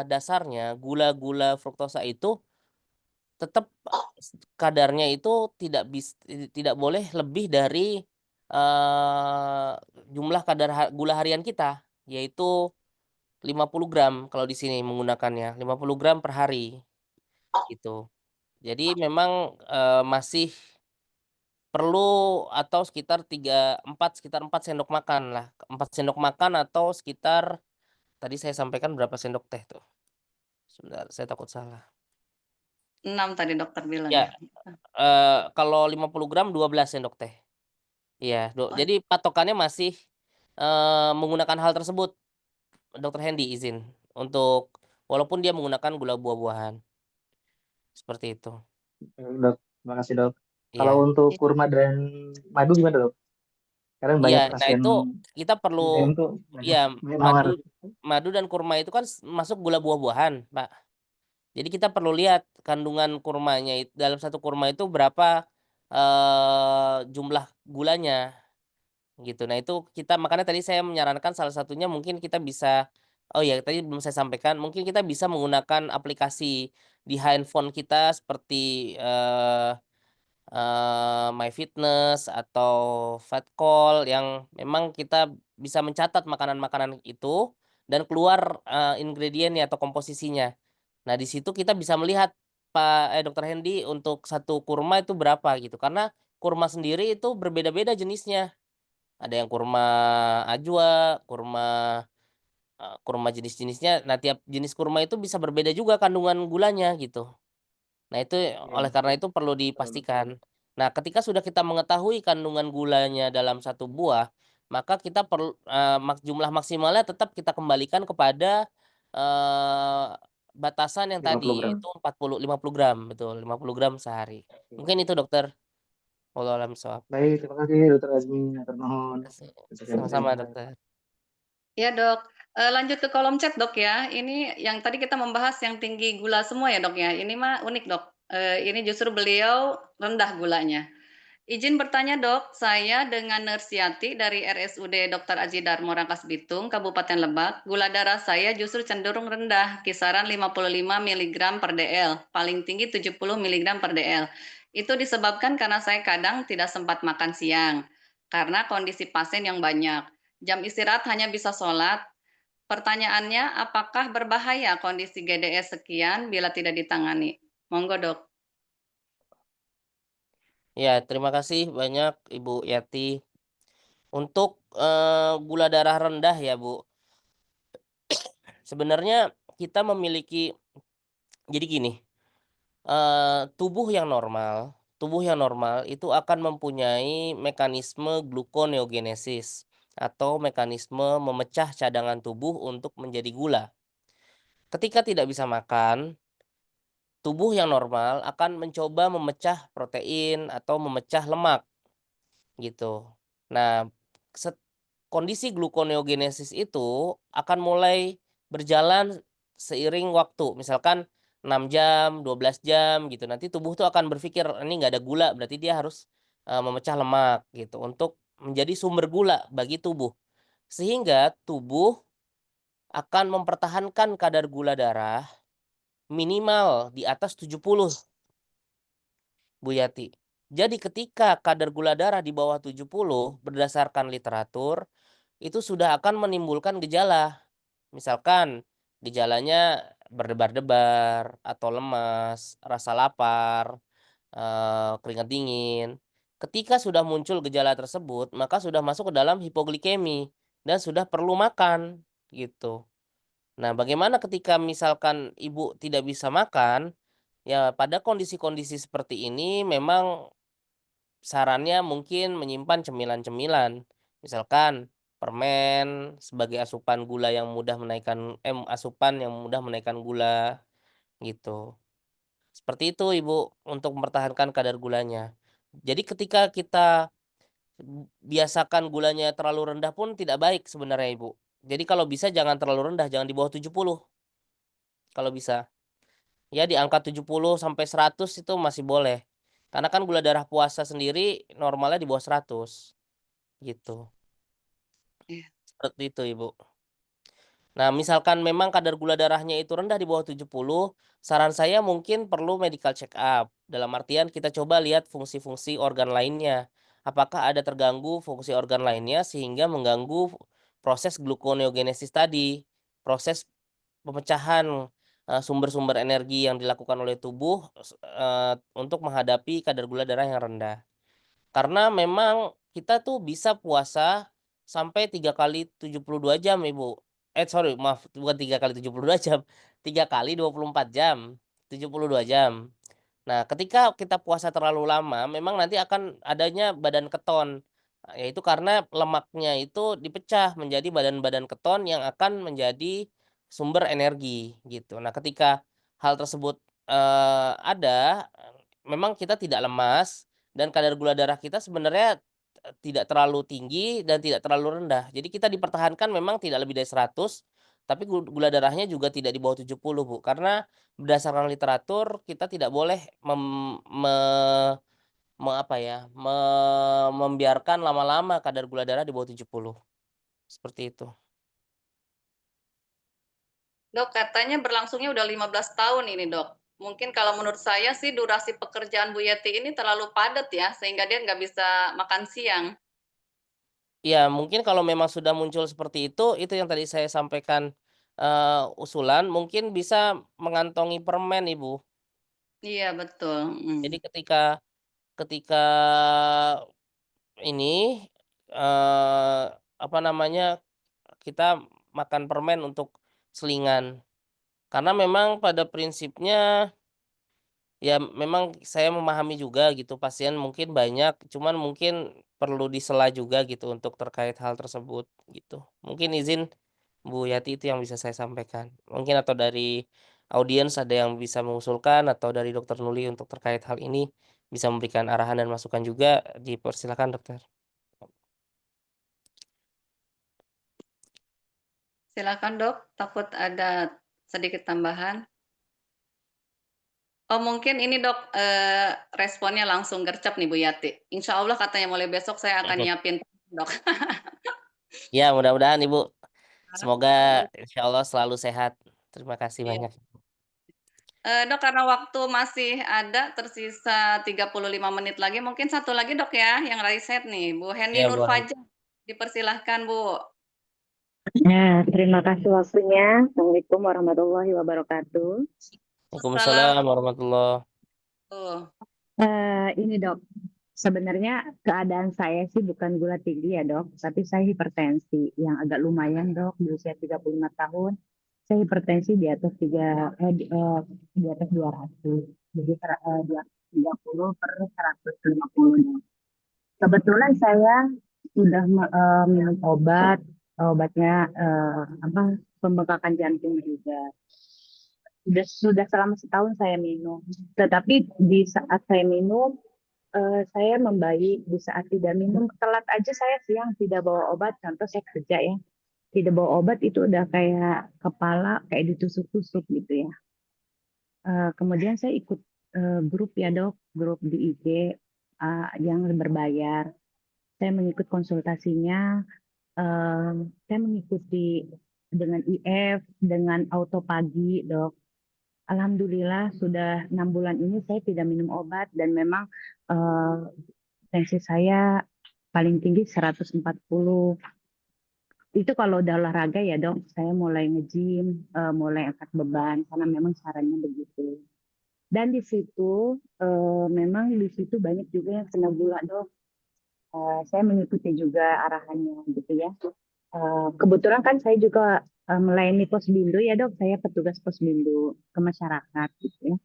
dasarnya gula-gula fruktosa itu tetap kadarnya itu tidak boleh lebih dari jumlah kadar gula harian kita, yaitu 50 gram kalau di sini menggunakannya, 50 gram per hari, gitu. Jadi memang masih perlu atau sekitar 4 sendok makan lah, 4 sendok makan atau sekitar tadi saya sampaikan berapa sendok teh tuh? Sebentar, saya takut salah. 6 tadi dokter bilang Ya, ya. kalau 50 gram 12 sendok teh. Iya, jadi patokannya masih menggunakan hal tersebut, Dokter Hendy izin untuk walaupun dia menggunakan gula buah-buahan. Seperti itu. Dok, terima kasih dok. Kalau Iya. untuk kurma dan madu gimana dok? Karena banyak Iya, nah pasien itu kita perlu tuh banyak ya nawar. madu dan kurma itu kan masuk gula buah-buahan, Pak. Jadi kita perlu lihat kandungan kurmanya dalam satu kurma itu berapa jumlah gulanya. Gitu. Nah, itu makanya tadi saya menyarankan salah satunya mungkin kita bisa oh ya tadi belum saya sampaikan, mungkin kita bisa menggunakan aplikasi di handphone kita seperti MyFitness atau Fatcall yang memang kita bisa mencatat makanan-makanan itu dan keluar ingredientnya atau komposisinya. Nah, di situ kita bisa melihat Dokter Hendy untuk satu kurma itu berapa gitu. Karena kurma sendiri itu berbeda-beda jenisnya. Ada yang kurma ajwa, kurma jenis-jenisnya. Nah, tiap jenis kurma itu bisa berbeda juga kandungan gulanya gitu. Nah, itu oleh karena itu perlu dipastikan. Nah, ketika sudah kita mengetahui kandungan gulanya dalam satu buah, maka kita perlu jumlah maksimalnya tetap kita kembalikan kepada batasan yang 50 tadi gram. yaitu 50 gram, betul, 50 gram sehari. Mungkin itu dokter. Wallahu a'lam bishawab. Baik, terima kasih dokter Azmi, dokter Nuhun. Sama-sama dokter. Ya dok, lanjut ke kolom chat dok ya. Ini yang tadi kita membahas yang tinggi gula semua ya dok ya. Ini mah unik dok. Ini justru beliau rendah gulanya. Izin bertanya dok, saya dengan Nersiati dari RSUD Dr. Aji Darmo Rangkas Bitung, Kabupaten Lebak, gula darah saya justru cenderung rendah, kisaran 55 mg per dl, paling tinggi 70 mg per dl. Itu disebabkan karena saya kadang tidak sempat makan siang, karena kondisi pasien yang banyak. Jam istirahat hanya bisa sholat. Pertanyaannya, apakah berbahaya kondisi GDS sekian bila tidak ditangani? Monggo dok. Ya, terima kasih banyak Ibu Yati. Untuk gula darah rendah ya Bu, sebenarnya kita memiliki, jadi gini, tubuh yang normal itu akan mempunyai mekanisme gluconeogenesis atau mekanisme memecah cadangan tubuh untuk menjadi gula. Ketika tidak bisa makan, tubuh yang normal akan mencoba memecah protein atau memecah lemak gitu. Nah, kondisi gluconeogenesis itu akan mulai berjalan seiring waktu. Misalkan 6 jam, 12 jam gitu. Nanti tubuh tuh akan berpikir ini nggak ada gula, berarti dia harus memecah lemak gitu untuk menjadi sumber gula bagi tubuh. Sehingga tubuh akan mempertahankan kadar gula darah minimal di atas 70, Bu Yati. Jadi ketika kadar gula darah di bawah 70 berdasarkan literatur itu sudah akan menimbulkan gejala. Misalkan gejalanya berdebar-debar atau lemas, rasa lapar, keringat dingin. Ketika sudah muncul gejala tersebut, maka sudah masuk ke dalam hipoglikemi dan sudah perlu makan gitu. Nah, bagaimana ketika misalkan ibu tidak bisa makan? Ya, pada kondisi-kondisi seperti ini memang sarannya mungkin menyimpan cemilan-cemilan. Misalkan permen sebagai asupan gula yang mudah menaikkan asupan yang mudah menaikkan gula gitu. Seperti itu Ibu untuk mempertahankan kadar gulanya. Jadi ketika kita biasakan gulanya terlalu rendah pun tidak baik sebenarnya Ibu. Jadi kalau bisa jangan terlalu rendah, jangan di bawah 70 kalau bisa. Ya di angka 70 sampai 100 itu masih boleh. Karena kan gula darah puasa sendiri normalnya di bawah 100 gitu. Iya. Seperti itu Ibu. Nah, misalkan memang kadar gula darahnya itu rendah di bawah 70, saran saya mungkin perlu medical check up. Dalam artian kita coba lihat fungsi-fungsi organ lainnya. Apakah ada terganggu fungsi organ lainnya sehingga mengganggu proses gluconeogenesis tadi, proses pemecahan sumber-sumber energi yang dilakukan oleh tubuh untuk menghadapi kadar gula darah yang rendah. Karena memang kita tuh bisa puasa sampai 3 kali 72 jam, Ibu. Sorry, maaf, bukan 3 kali 72 jam, 3 kali 24 jam, 72 jam. Nah, ketika kita puasa terlalu lama, memang nanti akan adanya badan keton. Yaitu karena lemaknya itu dipecah menjadi badan-badan keton yang akan menjadi sumber energi, gitu. Nah, ketika hal tersebut ada, memang kita tidak lemas dan kadar gula darah kita sebenarnya tidak terlalu tinggi dan tidak terlalu rendah. Jadi kita dipertahankan memang tidak lebih dari 100, tapi gula darahnya juga tidak di bawah 70, Bu. Karena berdasarkan literatur kita tidak boleh membiarkan lama-lama kadar gula darah di bawah 70. Seperti itu. Dok, katanya berlangsungnya udah 15 tahun ini, Dok. Mungkin kalau menurut saya sih durasi pekerjaan Bu Yeti ini terlalu padat ya, sehingga dia nggak bisa makan siang. Ya, mungkin kalau memang sudah muncul seperti itu yang tadi saya sampaikan usulan mungkin bisa mengantongi permen, Ibu. Iya, betul. Jadi ketika ketika ini apa namanya, kita makan permen untuk selingan. Karena memang pada prinsipnya ya memang saya memahami juga gitu pasien mungkin banyak, cuman mungkin perlu disela juga gitu untuk terkait hal tersebut gitu. Mungkin izin Bu Yati itu yang bisa saya sampaikan. Mungkin atau dari audiens ada yang bisa mengusulkan atau dari Dokter Nuli untuk terkait hal ini bisa memberikan arahan dan masukan juga, dipersilakan Dokter. Silakan, Dok. Takut ada sedikit tambahan. Oh, mungkin ini, Dok, responnya langsung gercep nih Bu Yati. Insya Allah katanya mulai besok saya akan nyiapin, Dok. Ya, mudah-mudahan Ibu. Semoga insya Allah selalu sehat. Terima kasih Iya. banyak. Dok, karena waktu masih ada tersisa 35 menit lagi, mungkin satu lagi Dok ya, yang riset nih, Bu Hendy Ya, boleh. Nurfajar. Dipersilahkan Bu. Nah, terima kasih waktunya. Assalamualaikum warahmatullahi wabarakatuh. Waalaikumsalam warahmatullahi. Tuh. Ini dok, Sebenarnya keadaan saya sih bukan gula tinggi ya dok, tapi saya hipertensi yang agak lumayan dok di usia 35 tahun. Saya hipertensi di atas 200. Jadi 30 per 150 dok. Kebetulan saya sudah minum obatnya pembengkakan jantung juga. Sudah selama setahun saya minum. Tetapi di saat saya minum saya membaik. Di saat tidak minum telat aja saya siang tidak bawa obat. Contoh saya kerja ya, tidak bawa obat itu udah kayak kepala kayak ditusuk-tusuk gitu ya. Kemudian saya ikut grup ya dok, grup di IG yang berbayar. Saya mengikut konsultasinya. Saya mengikuti dengan IF, dengan auto pagi dok. Alhamdulillah sudah 6 bulan ini saya tidak minum obat dan memang tensi saya paling tinggi 140. Itu kalau udah olahraga ya dok, saya mulai nge-gym, mulai angkat beban karena memang sarannya begitu. Dan di situ memang di situ banyak juga yang kena gula dok. Saya mengikuti juga arahannya gitu ya. Kebetulan kan saya juga melayani Posbindu ya dok, saya petugas Posbindu ke masyarakat gitu ya.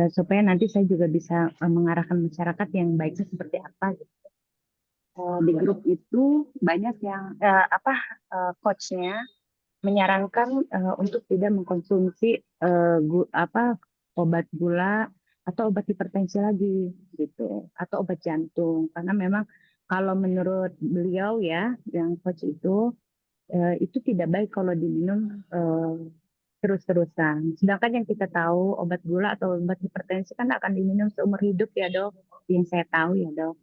Supaya nanti saya juga bisa mengarahkan masyarakat yang baiknya seperti apa gitu. Di grup itu banyak yang coachnya menyarankan untuk tidak mengkonsumsi obat gula atau obat hipertensi lagi gitu atau obat jantung karena memang kalau menurut beliau ya yang coach itu tidak baik kalau diminum terus-terusan. Sedangkan yang kita tahu obat gula atau obat hipertensi kan akan diminum seumur hidup ya dok. Yang saya tahu ya dok.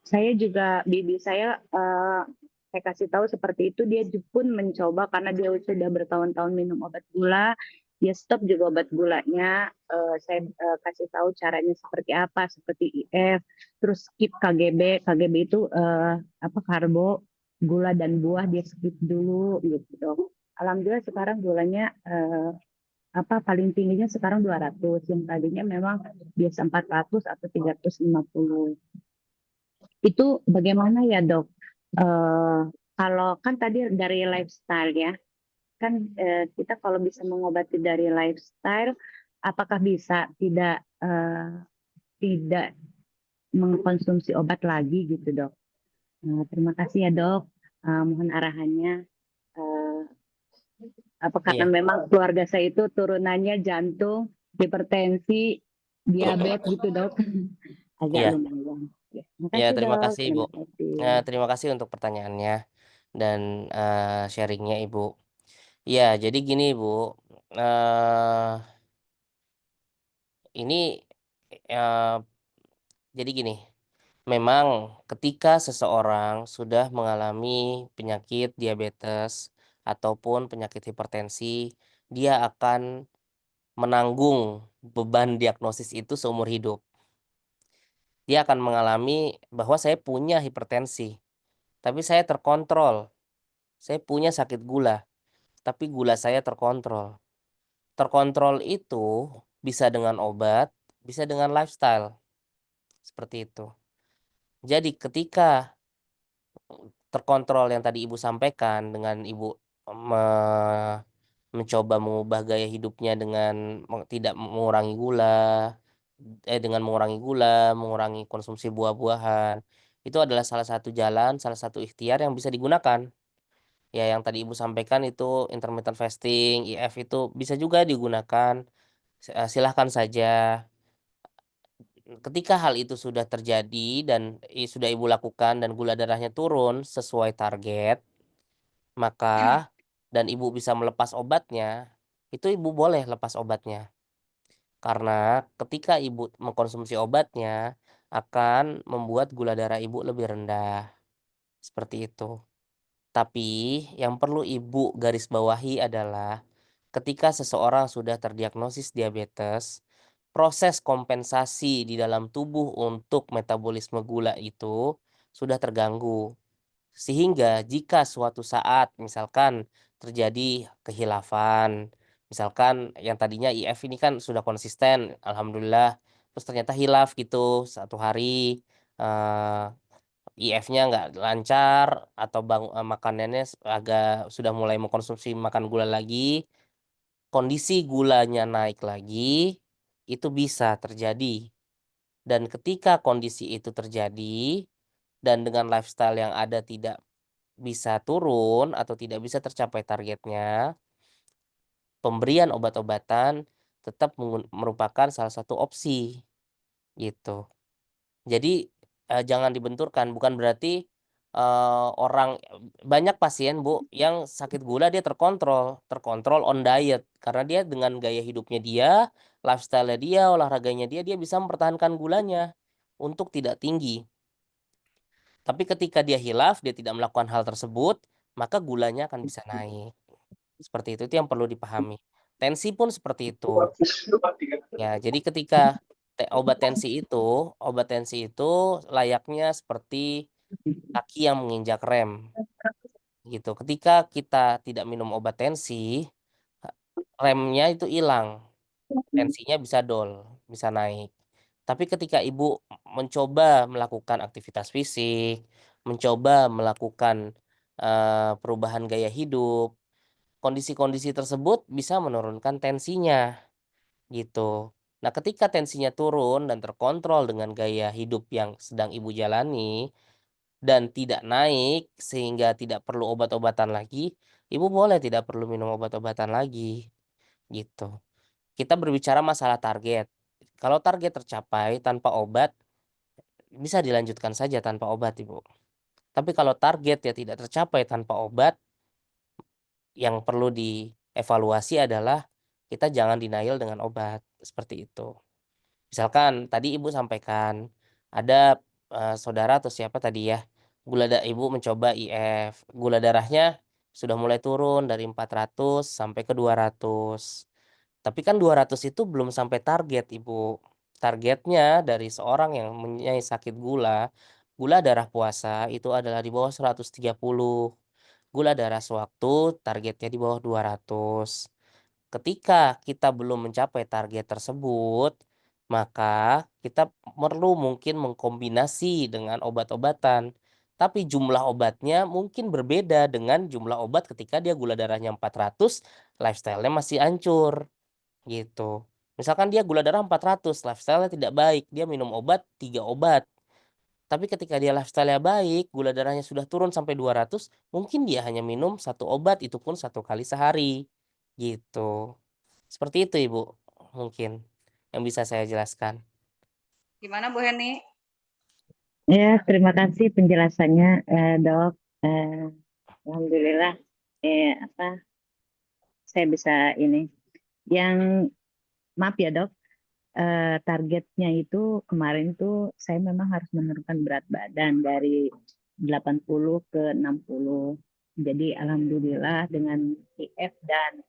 Saya juga bibi saya kasih tahu seperti itu, dia pun mencoba karena dia sudah bertahun-tahun minum obat gula, dia stop juga obat gulanya. Saya kasih tahu caranya seperti apa, seperti IF, terus skip KGB. KGB itu karbo, gula dan buah dia skip dulu gitu dong. Alhamdulillah sekarang gulanya paling tingginya sekarang 200, yang tadinya memang biasa 400 atau 350. Itu bagaimana ya dok? Kalau kan tadi dari lifestyle ya, kan kita kalau bisa mengobati dari lifestyle, apakah bisa tidak mengkonsumsi obat lagi gitu dok? Terima kasih ya dok, mohon arahannya. Karena memang keluarga saya itu turunannya jantung, hipertensi, diabetes gitu dok, agak lumayan. Ya, terima kasih Ibu. Terima kasih untuk pertanyaannya dan sharingnya Ibu. Ya, jadi gini Ibu, ini jadi gini, memang ketika seseorang sudah mengalami penyakit diabetes ataupun penyakit hipertensi, dia akan menanggung beban diagnosis itu seumur hidup. Dia akan mengalami bahwa saya punya hipertensi, tapi saya terkontrol. Saya punya sakit gula, tapi gula saya terkontrol. Terkontrol itu bisa dengan obat, bisa dengan lifestyle. Seperti itu. Jadi ketika terkontrol yang tadi Ibu sampaikan dengan Ibu mencoba mengubah gaya hidupnya dengan tidak mengurangi gula, mengurangi konsumsi buah-buahan. Itu adalah salah satu jalan, salah satu ikhtiar yang bisa digunakan. Ya, yang tadi Ibu sampaikan itu intermittent fasting, IF itu bisa juga digunakan. Silahkan saja. Ketika hal itu sudah terjadi dan sudah Ibu lakukan dan gula darahnya turun sesuai target, maka dan Ibu bisa melepas obatnya, itu Ibu boleh lepas obatnya. Karena ketika Ibu mengkonsumsi obatnya akan membuat gula darah Ibu lebih rendah. Seperti itu. Tapi yang perlu Ibu garis bawahi adalah ketika seseorang sudah terdiagnosis diabetes, proses kompensasi di dalam tubuh untuk metabolisme gula itu sudah terganggu. Sehingga jika suatu saat misalkan terjadi kehilafan, misalkan yang tadinya IF ini kan sudah konsisten, alhamdulillah terus ternyata hilaf gitu 1 hari, IF-nya nggak lancar atau makanannya agak sudah mulai mengkonsumsi makan gula lagi, kondisi gulanya naik lagi, itu bisa terjadi. Dan ketika kondisi itu terjadi, dan dengan lifestyle yang ada tidak bisa turun atau tidak bisa tercapai targetnya, pemberian obat-obatan tetap merupakan salah satu opsi, gitu. Jadi, jangan dibenturkan, bukan berarti, banyak pasien Bu, yang sakit gula dia terkontrol on diet, karena dia dengan gaya hidupnya dia, lifestyle-nya dia, olahraganya dia bisa mempertahankan gulanya untuk tidak tinggi. Tapi ketika dia hilaf, dia tidak melakukan hal tersebut, maka gulanya akan bisa naik. Seperti itu yang perlu dipahami. Tensi pun seperti itu. Ya, jadi ketika obat tensi itu layaknya seperti kaki yang menginjak rem, gitu. Ketika kita tidak minum obat tensi, remnya itu hilang, tensinya bisa bisa naik. Tapi ketika Ibu mencoba melakukan aktivitas fisik, mencoba melakukan, perubahan gaya hidup, kondisi-kondisi tersebut bisa menurunkan tensinya, gitu. Nah, ketika tensinya turun dan terkontrol dengan gaya hidup yang sedang Ibu jalani dan tidak naik sehingga tidak perlu obat-obatan lagi, Ibu boleh tidak perlu minum obat-obatan lagi, gitu. Kita berbicara masalah target. Kalau target tercapai tanpa obat, bisa dilanjutkan saja tanpa obat, Ibu. Tapi kalau target ya tidak tercapai tanpa obat, yang perlu dievaluasi adalah kita jangan denial dengan obat, seperti itu. Misalkan tadi Ibu sampaikan ada, saudara atau siapa tadi ya, Ibu mencoba IF, gula darahnya sudah mulai turun dari 400 sampai ke 200. Tapi kan 200 itu belum sampai target, Ibu. Targetnya dari seorang yang mempunyai sakit gula darah puasa itu adalah di bawah 130. Gula darah sewaktu targetnya di bawah 200. Ketika kita belum mencapai target tersebut, maka kita perlu mungkin mengkombinasi dengan obat-obatan. Tapi jumlah obatnya mungkin berbeda dengan jumlah obat ketika dia gula darahnya 400, lifestyle-nya masih hancur, gitu. Misalkan dia gula darah 400, lifestyle-nya tidak baik, dia minum obat 3 obat. Tapi ketika dia lifestyle-nya baik, gula darahnya sudah turun sampai 200, mungkin dia hanya minum 1 obat, itu pun 1 kali sehari, gitu. Seperti itu Ibu, mungkin yang bisa saya jelaskan. Gimana Bu Heni? Ya, terima kasih penjelasannya, Dok. Alhamdulillah, saya bisa ini. Yang maaf ya Dok, targetnya itu kemarin tuh saya memang harus menurunkan berat badan dari 80 ke 60. Jadi alhamdulillah dengan IF dan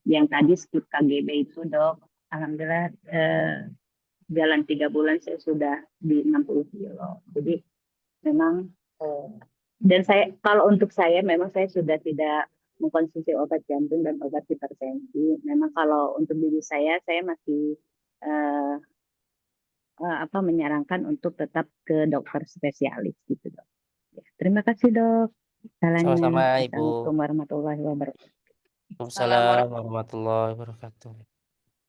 yang tadi skip KGB itu Dok, alhamdulillah jalan 3 bulan saya sudah di 60 kilo. Jadi memang dan kalau untuk saya memang saya sudah tidak mengkonsumsi obat jantung dan obat hipertensi. Memang kalau untuk diri saya masih menyarankan untuk tetap ke dokter spesialis gitu Dok. Ya, terima kasih Dok. Sama-sama Ibu. Assalamualaikum warahmatullahi wabarakatuh. Waalaikumsalam warahmatullahi wabarakatuh.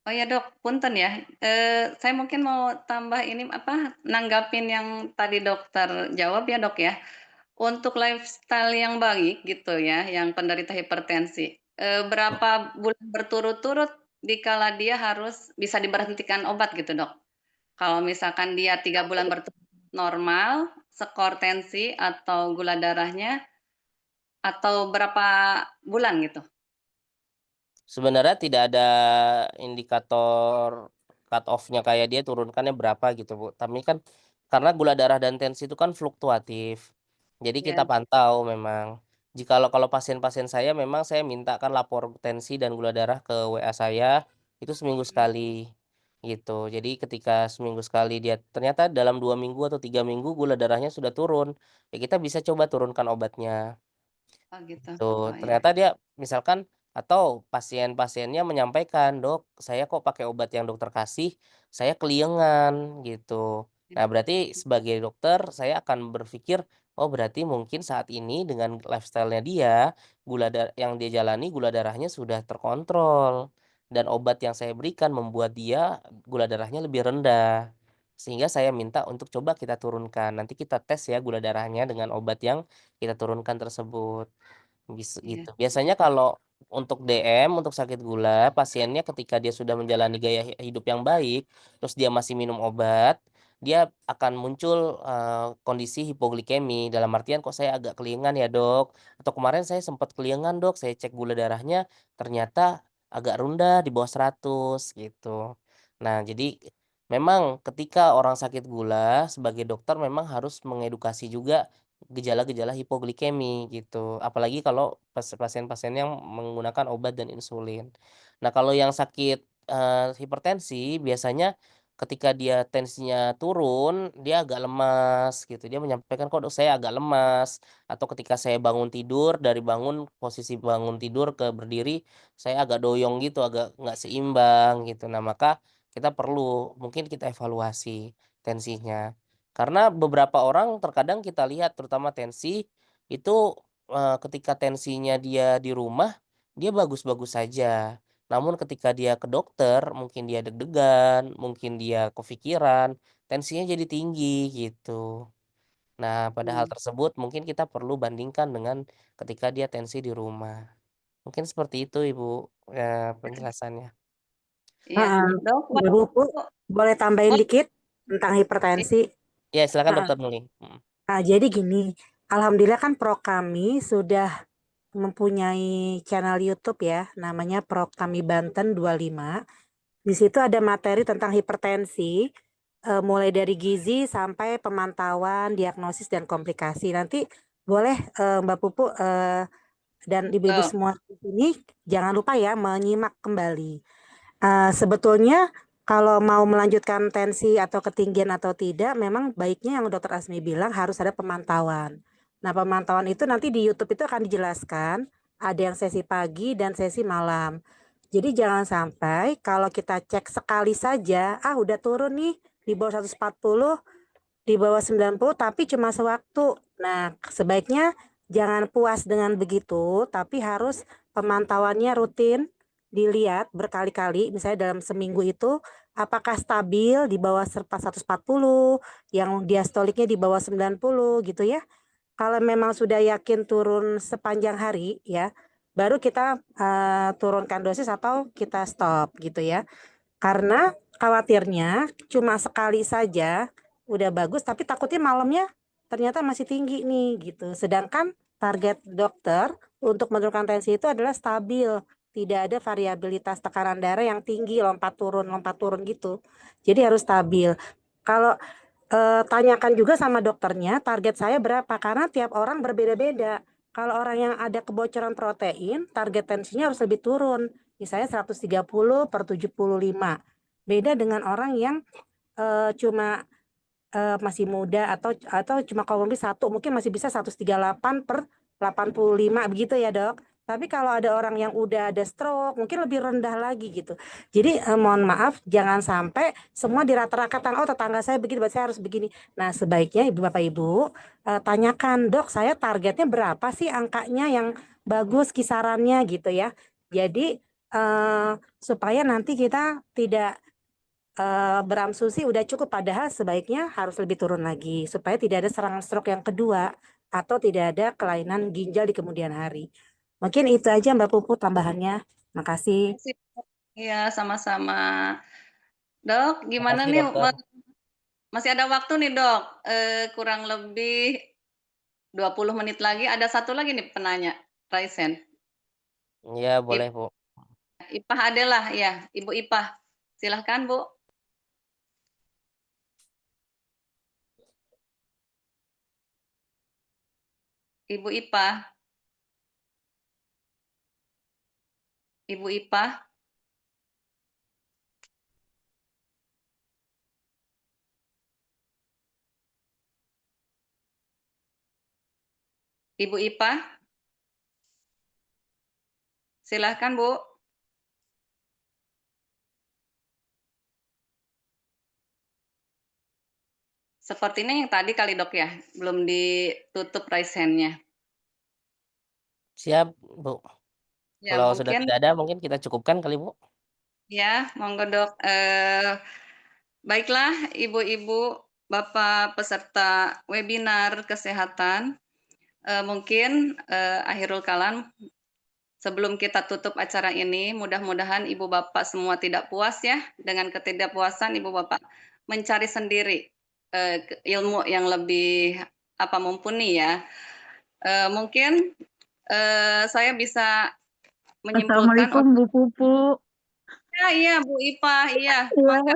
Oh ya Dok, punten ya. Saya mungkin mau tambah ini nanggapin yang tadi dokter jawab ya Dok ya. Untuk lifestyle yang baik gitu ya, yang penderita hipertensi, berapa bulan berturut-turut dikala dia harus bisa diberhentikan obat gitu Dok? Kalau misalkan dia 3 bulan berturut-turut normal, skor tensi atau gula darahnya, atau berapa bulan gitu? Sebenarnya tidak ada indikator cut off-nya kayak dia turunkannya berapa gitu Bu. Tapi kan karena gula darah dan tensi itu kan fluktuatif. Jadi kita Ya. pantau memang. Kalau pasien-pasien saya memang saya mintakan lapor tensi dan gula darah ke WA saya itu seminggu sekali gitu. Jadi ketika seminggu sekali dia ternyata dalam 2 minggu atau 3 minggu gula darahnya sudah turun, ya kita bisa coba turunkan obatnya. Oh gitu. Tuh, Oh ya. ternyata dia misalkan Atau pasien-pasiennya menyampaikan, "Dok, saya kok pakai obat yang dokter kasih, saya keliengan," gitu. Nah, berarti sebagai dokter saya akan berpikir, "Oh, berarti mungkin saat ini dengan lifestyle-nya dia, yang dia jalani gula darahnya sudah terkontrol dan obat yang saya berikan membuat dia gula darahnya lebih rendah." Sehingga saya minta untuk coba kita turunkan. Nanti kita tes ya gula darahnya dengan obat yang kita turunkan tersebut. Iya. Gitu. Biasanya kalau untuk DM, untuk sakit gula, pasiennya ketika dia sudah menjalani gaya hidup yang baik, terus dia masih minum obat, dia akan muncul, kondisi hipoglikemi. Dalam artian, "Kok saya agak keliengan ya, Dok?" Atau, "Kemarin saya sempat keliengan, Dok, saya cek gula darahnya ternyata agak rendah di bawah 100," gitu. Nah, jadi memang ketika orang sakit gula, sebagai dokter memang harus mengedukasi juga gejala-gejala hipoglikemi gitu, apalagi kalau pasien-pasien yang menggunakan obat dan insulin. Nah, kalau yang sakit, hipertensi biasanya ketika dia tensinya turun, dia agak lemas gitu, dia menyampaikan, "Kok dok saya agak lemas," atau ketika saya bangun tidur, dari posisi bangun tidur ke berdiri, saya agak doyong gitu, agak nggak seimbang gitu. Nah, maka kita perlu mungkin kita evaluasi tensinya. Karena beberapa orang terkadang kita lihat terutama tensi, itu, ketika tensinya dia di rumah, dia bagus-bagus saja. Namun ketika dia ke dokter, mungkin dia deg-degan, mungkin dia kepikiran, tensinya jadi tinggi gitu. Nah, pada hal Hmm. tersebut mungkin kita perlu bandingkan dengan ketika dia tensi di rumah. Mungkin seperti itu Ibu, penjelasannya. Iya, Dok, Ibu boleh tambahin oh, dikit tentang hipertensi? Ya silakan Nah, Dokter Nuli. jadi gini, alhamdulillah kan Pro kami sudah mempunyai channel YouTube ya, namanya Pro Kami Banten 25. Di situ ada materi tentang hipertensi, mulai dari gizi sampai pemantauan, diagnosis dan komplikasi. Nanti boleh Mbak Pupu dan ibu-ibu betul. semua di sini jangan lupa ya menyimak kembali. Sebetulnya kalau mau melanjutkan tensi atau ketinggian atau tidak, memang baiknya yang dokter Asmi bilang harus ada pemantauan. Nah, pemantauan itu nanti di YouTube itu akan dijelaskan, ada yang sesi pagi dan sesi malam. Jadi jangan sampai kalau kita cek sekali saja, udah turun nih di bawah 140, di bawah 90 tapi cuma sewaktu. Nah, sebaiknya jangan puas dengan begitu, tapi harus pemantauannya rutin, dilihat berkali-kali, misalnya dalam seminggu itu apakah stabil di bawah 140, yang diastoliknya di bawah 90 gitu ya. Kalau memang sudah yakin turun sepanjang hari ya, baru kita turunkan dosis atau kita stop gitu ya. Karena khawatirnya cuma sekali saja udah bagus, tapi takutnya malamnya ternyata masih tinggi nih gitu. Sedangkan target dokter untuk menurunkan tensi itu adalah stabil, tidak ada variabilitas tekanan darah yang tinggi lompat turun gitu. Jadi harus stabil. Kalau tanyakan juga sama dokternya target saya berapa, karena tiap orang berbeda-beda. Kalau orang yang ada kebocoran protein, target tensinya harus lebih turun. Misalnya 130/75. Beda dengan orang yang cuma masih muda atau cuma komorbid satu, mungkin masih bisa 138/85 begitu ya, Dok. Tapi kalau ada orang yang udah ada stroke, mungkin lebih rendah lagi gitu. Jadi mohon maaf, jangan sampai semua dirata-ratakan. Oh, tetangga saya begini, berarti saya harus begini. Nah, sebaiknya Ibu Bapak Ibu tanyakan, "Dok, saya targetnya berapa sih angkanya yang bagus kisarannya gitu ya." Jadi supaya nanti kita tidak berasumsi udah cukup, padahal sebaiknya harus lebih turun lagi supaya tidak ada serangan stroke yang kedua atau tidak ada kelainan ginjal di kemudian hari. Mungkin itu aja Mbak Pupu tambahannya. Makasih. Iya, sama-sama. Dok, gimana Makasih nih? Dokter. Masih ada waktu nih, Dok. Kurang lebih 20 menit lagi. Ada satu lagi nih penanya, Raisen. Iya, boleh Bu. Ipah adalah ya, Ibu Ipah. Silahkan, Bu. Ibu Ipah. Ibu Ipah. Ibu Ipah. Silahkan Bu. Sepertinya yang tadi kali Dok ya, belum ditutup raise hand-nya. Siap, Bu. Ya Kalau sudah mungkin tidak ada, mungkin kita cukupkan kali, Bu. ya, monggo Dok. Baiklah Ibu-ibu, Bapak peserta webinar kesehatan, mungkin akhirul kalam sebelum kita tutup acara ini, mudah-mudahan Ibu Bapak semua tidak puas ya dengan ketidakpuasan Ibu Bapak mencari sendiri ilmu yang lebih mumpuni ya. Mungkin saya bisa menyimpulkan. Assalamualaikum Bu Pupu. Iya Bu Ipa, iya. Iya. Mangga.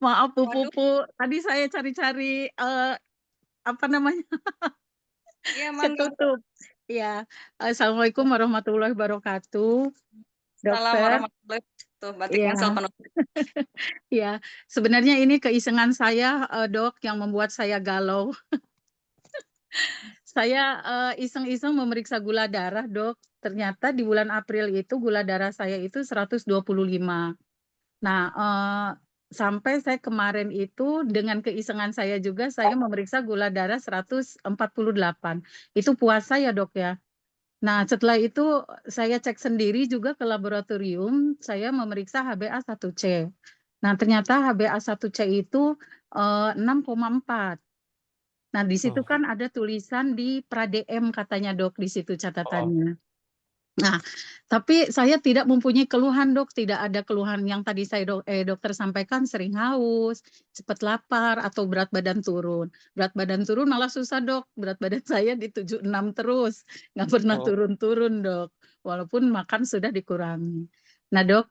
Maaf Bu Waduh, Pupu, tadi saya cari-cari apa namanya iya mangga. ketutup. Ya, Assalamualaikum warahmatullahi wabarakatuh, Salam Dokter. warahmatullahi wabarakatuh. Batik Iya, Mansel penutup. ya. Sebenarnya ini keisengan saya, Dok, yang membuat saya galau. Saya iseng-iseng memeriksa gula darah, Dok. Ternyata di bulan April itu gula darah saya itu 125. Nah, sampai saya kemarin itu dengan keisengan saya juga saya memeriksa gula darah 148. Itu puasa ya, Dok ya. Nah, setelah itu saya cek sendiri juga ke laboratorium, saya memeriksa HbA1c. Nah, ternyata HbA1c itu 6,4. Nah, di situ kan ada tulisan di pra-DM katanya, Dok, di situ catatannya. Nah, tapi saya tidak mempunyai keluhan, Dok. Tidak ada keluhan yang tadi dokter sampaikan, sering haus, cepat lapar, atau berat badan turun. Berat badan turun malah susah, Dok. Berat badan saya di 76 terus, nggak pernah turun-turun, Dok. Walaupun makan sudah dikurangi. Nah, Dok,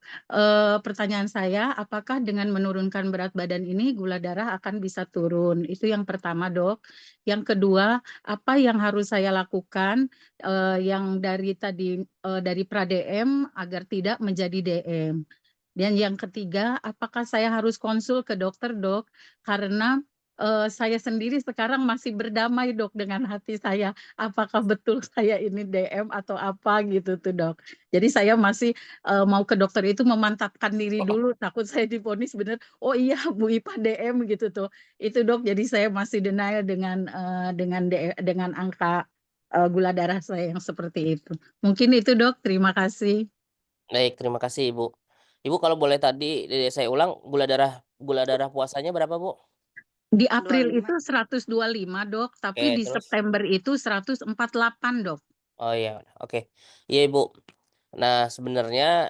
pertanyaan saya, apakah dengan menurunkan berat badan ini gula darah akan bisa turun? Itu yang pertama, Dok. Yang kedua, apa yang harus saya lakukan yang dari tadi dari pra-DM agar tidak menjadi DM. Dan yang ketiga, apakah saya harus konsul ke dokter, Dok? Karena saya sendiri sekarang masih berdamai, Dok, dengan hati saya. Apakah betul saya ini DM atau apa gitu tuh, Dok. Jadi saya masih mau ke dokter itu memantapkan diri dulu, takut saya divonis benar. Oh iya, Bu Ipa DM gitu tuh. Itu, Dok. Jadi saya masih denial dengan angka gula darah saya yang seperti itu. Mungkin itu, Dok. Terima kasih. Baik, terima kasih, Ibu. Ibu kalau boleh tadi saya ulang gula darah puasanya berapa, Bu? Di April 25. itu 125, Dok, tapi Oke, di terus? September itu 148, Dok. Oh iya, oke. Iya, Ibu. Nah, sebenarnya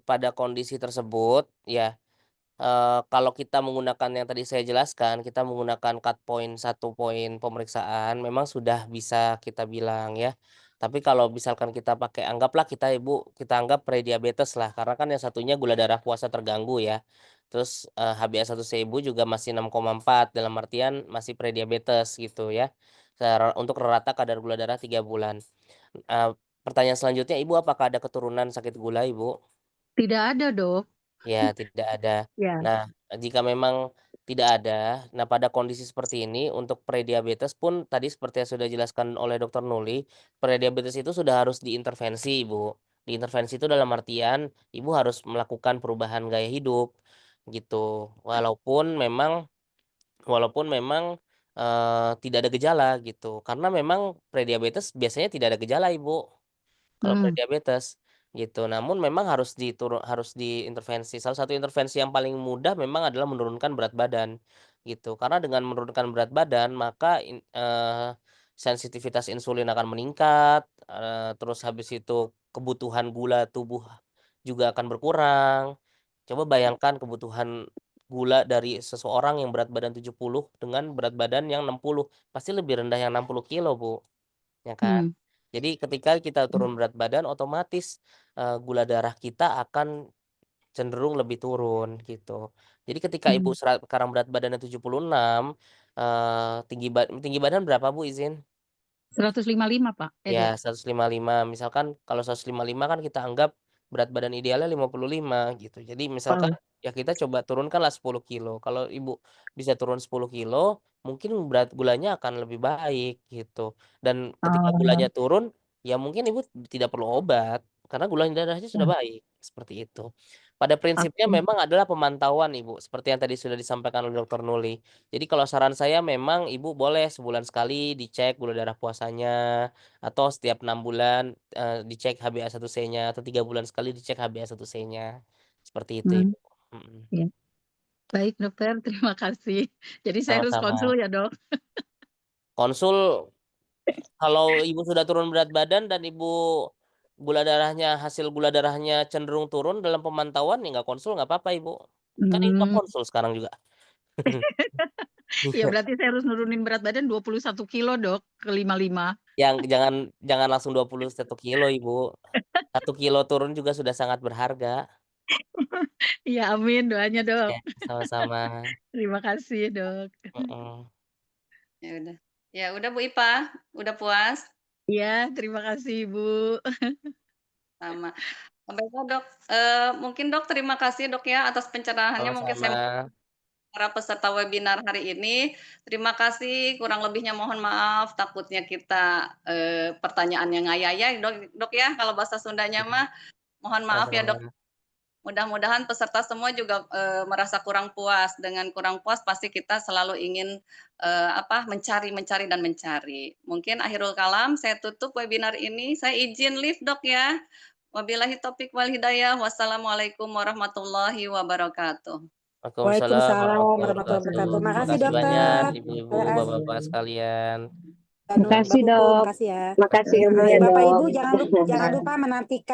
pada kondisi tersebut ya, kalau kita menggunakan yang tadi saya jelaskan, kita menggunakan cut point 1 poin pemeriksaan memang sudah bisa kita bilang ya. Tapi kalau misalkan kita pakai anggaplah kita Ibu, kita anggap prediabetes lah, karena kan yang satunya gula darah puasa terganggu ya. Terus, HbA1c Ibu juga masih 6,4 dalam artian masih prediabetes gitu ya, untuk rata kadar gula darah 3 bulan. Pertanyaan selanjutnya Ibu apakah ada keturunan sakit gula Ibu? Tidak ada, Dok. Ya, tidak ada. Ya. Nah, jika memang tidak ada, nah pada kondisi seperti ini untuk prediabetes pun tadi seperti yang sudah dijelaskan oleh Dokter Nuli, prediabetes itu sudah harus diintervensi, Ibu. Diintervensi itu dalam artian Ibu harus melakukan perubahan gaya hidup gitu. Walaupun memang tidak ada gejala gitu. Karena memang prediabetes biasanya tidak ada gejala, Ibu. Kalau Hmm. prediabetes, gitu. Namun memang harus diintervensi. Salah satu intervensi yang paling mudah memang adalah menurunkan berat badan, gitu. Karena dengan menurunkan berat badan maka sensitivitas insulin akan meningkat, terus habis itu kebutuhan gula tubuh juga akan berkurang. Coba bayangkan kebutuhan gula dari seseorang yang berat badan 70 dengan berat badan yang 60, pasti lebih rendah yang 60 kilo, Bu, ya kan? Hmm. Jadi ketika kita turun berat badan otomatis, gula darah kita akan cenderung lebih turun gitu. Jadi ketika Ibu sekarang berat badannya 76, tinggi badan berapa Bu izin? 155, Pak. Ya Dok. 155 misalkan kalau 155 kan kita anggap berat badan idealnya 55 gitu. Jadi misalkan Oh. ya kita coba turunkanlah 10 kilo. Kalau Ibu bisa turun 10 kilo mungkin berat gulanya akan lebih baik gitu. Dan ketika gulanya turun ya mungkin Ibu tidak perlu obat karena gula darahnya sudah baik, seperti itu. Pada prinsipnya Oke. memang adalah pemantauan Ibu, seperti yang tadi sudah disampaikan oleh Dokter Nuli. Jadi kalau saran saya memang Ibu boleh sebulan sekali dicek gula darah puasanya, atau setiap 6 bulan, dicek HbA1c-nya, atau 3 bulan sekali dicek HbA1c-nya. Seperti itu Hmm, Ibu. Mhm. ya. Baik dokter, terima kasih. Jadi saya harus Sama-sama. konsul ya dok. Konsul kalau Ibu sudah turun berat badan dan Ibu hasil gula darahnya cenderung turun dalam pemantauan, ya nggak konsul nggak apa-apa Ibu. Kan Ibu nggak Hmm, konsul sekarang juga. ya berarti saya harus nurunin berat badan 21 kilo dok, ke 55. Yang jangan langsung 21 kilo Ibu. 1 kilo turun juga sudah sangat berharga. Iya amin doanya dok. Ya, sama-sama. Terima kasih dok. Mhm. Ya udah. Ya udah Bu Ipa, udah puas? Iya, terima kasih Ibu. Sama. Baiklah Dok, mungkin Dok terima kasih Dok ya atas pencerahannya. Mungkin saya Sama-sama. para peserta webinar hari ini. Terima kasih, kurang lebihnya mohon maaf, takutnya kita pertanyaan yang ngayaya Dok ya, kalau bahasa Sundanya mah. Mohon maaf ya Dok. Sama-sama. Mudah-mudahan peserta semua juga merasa kurang puas. Dengan kurang puas pasti kita selalu ingin mencari dan mencari. Mungkin akhirul kalam saya tutup webinar ini. Saya izin live Dok ya. Wabillahi taufik wal hidayah. Wassalamualaikum warahmatullahi wabarakatuh. Waalaikumsalam Waalaikumsalam warahmatullahi warahmatullahi wabarakatuh. wabarakatuh. Makasih Makasih banyak dokter. Ibu-ibu, Makasih Bapak-bapak sekalian. Mbak Makasih Putu, dok. makasih ya. Makasih ilmunya Bapak dok. Ibu jangan lupa menantikan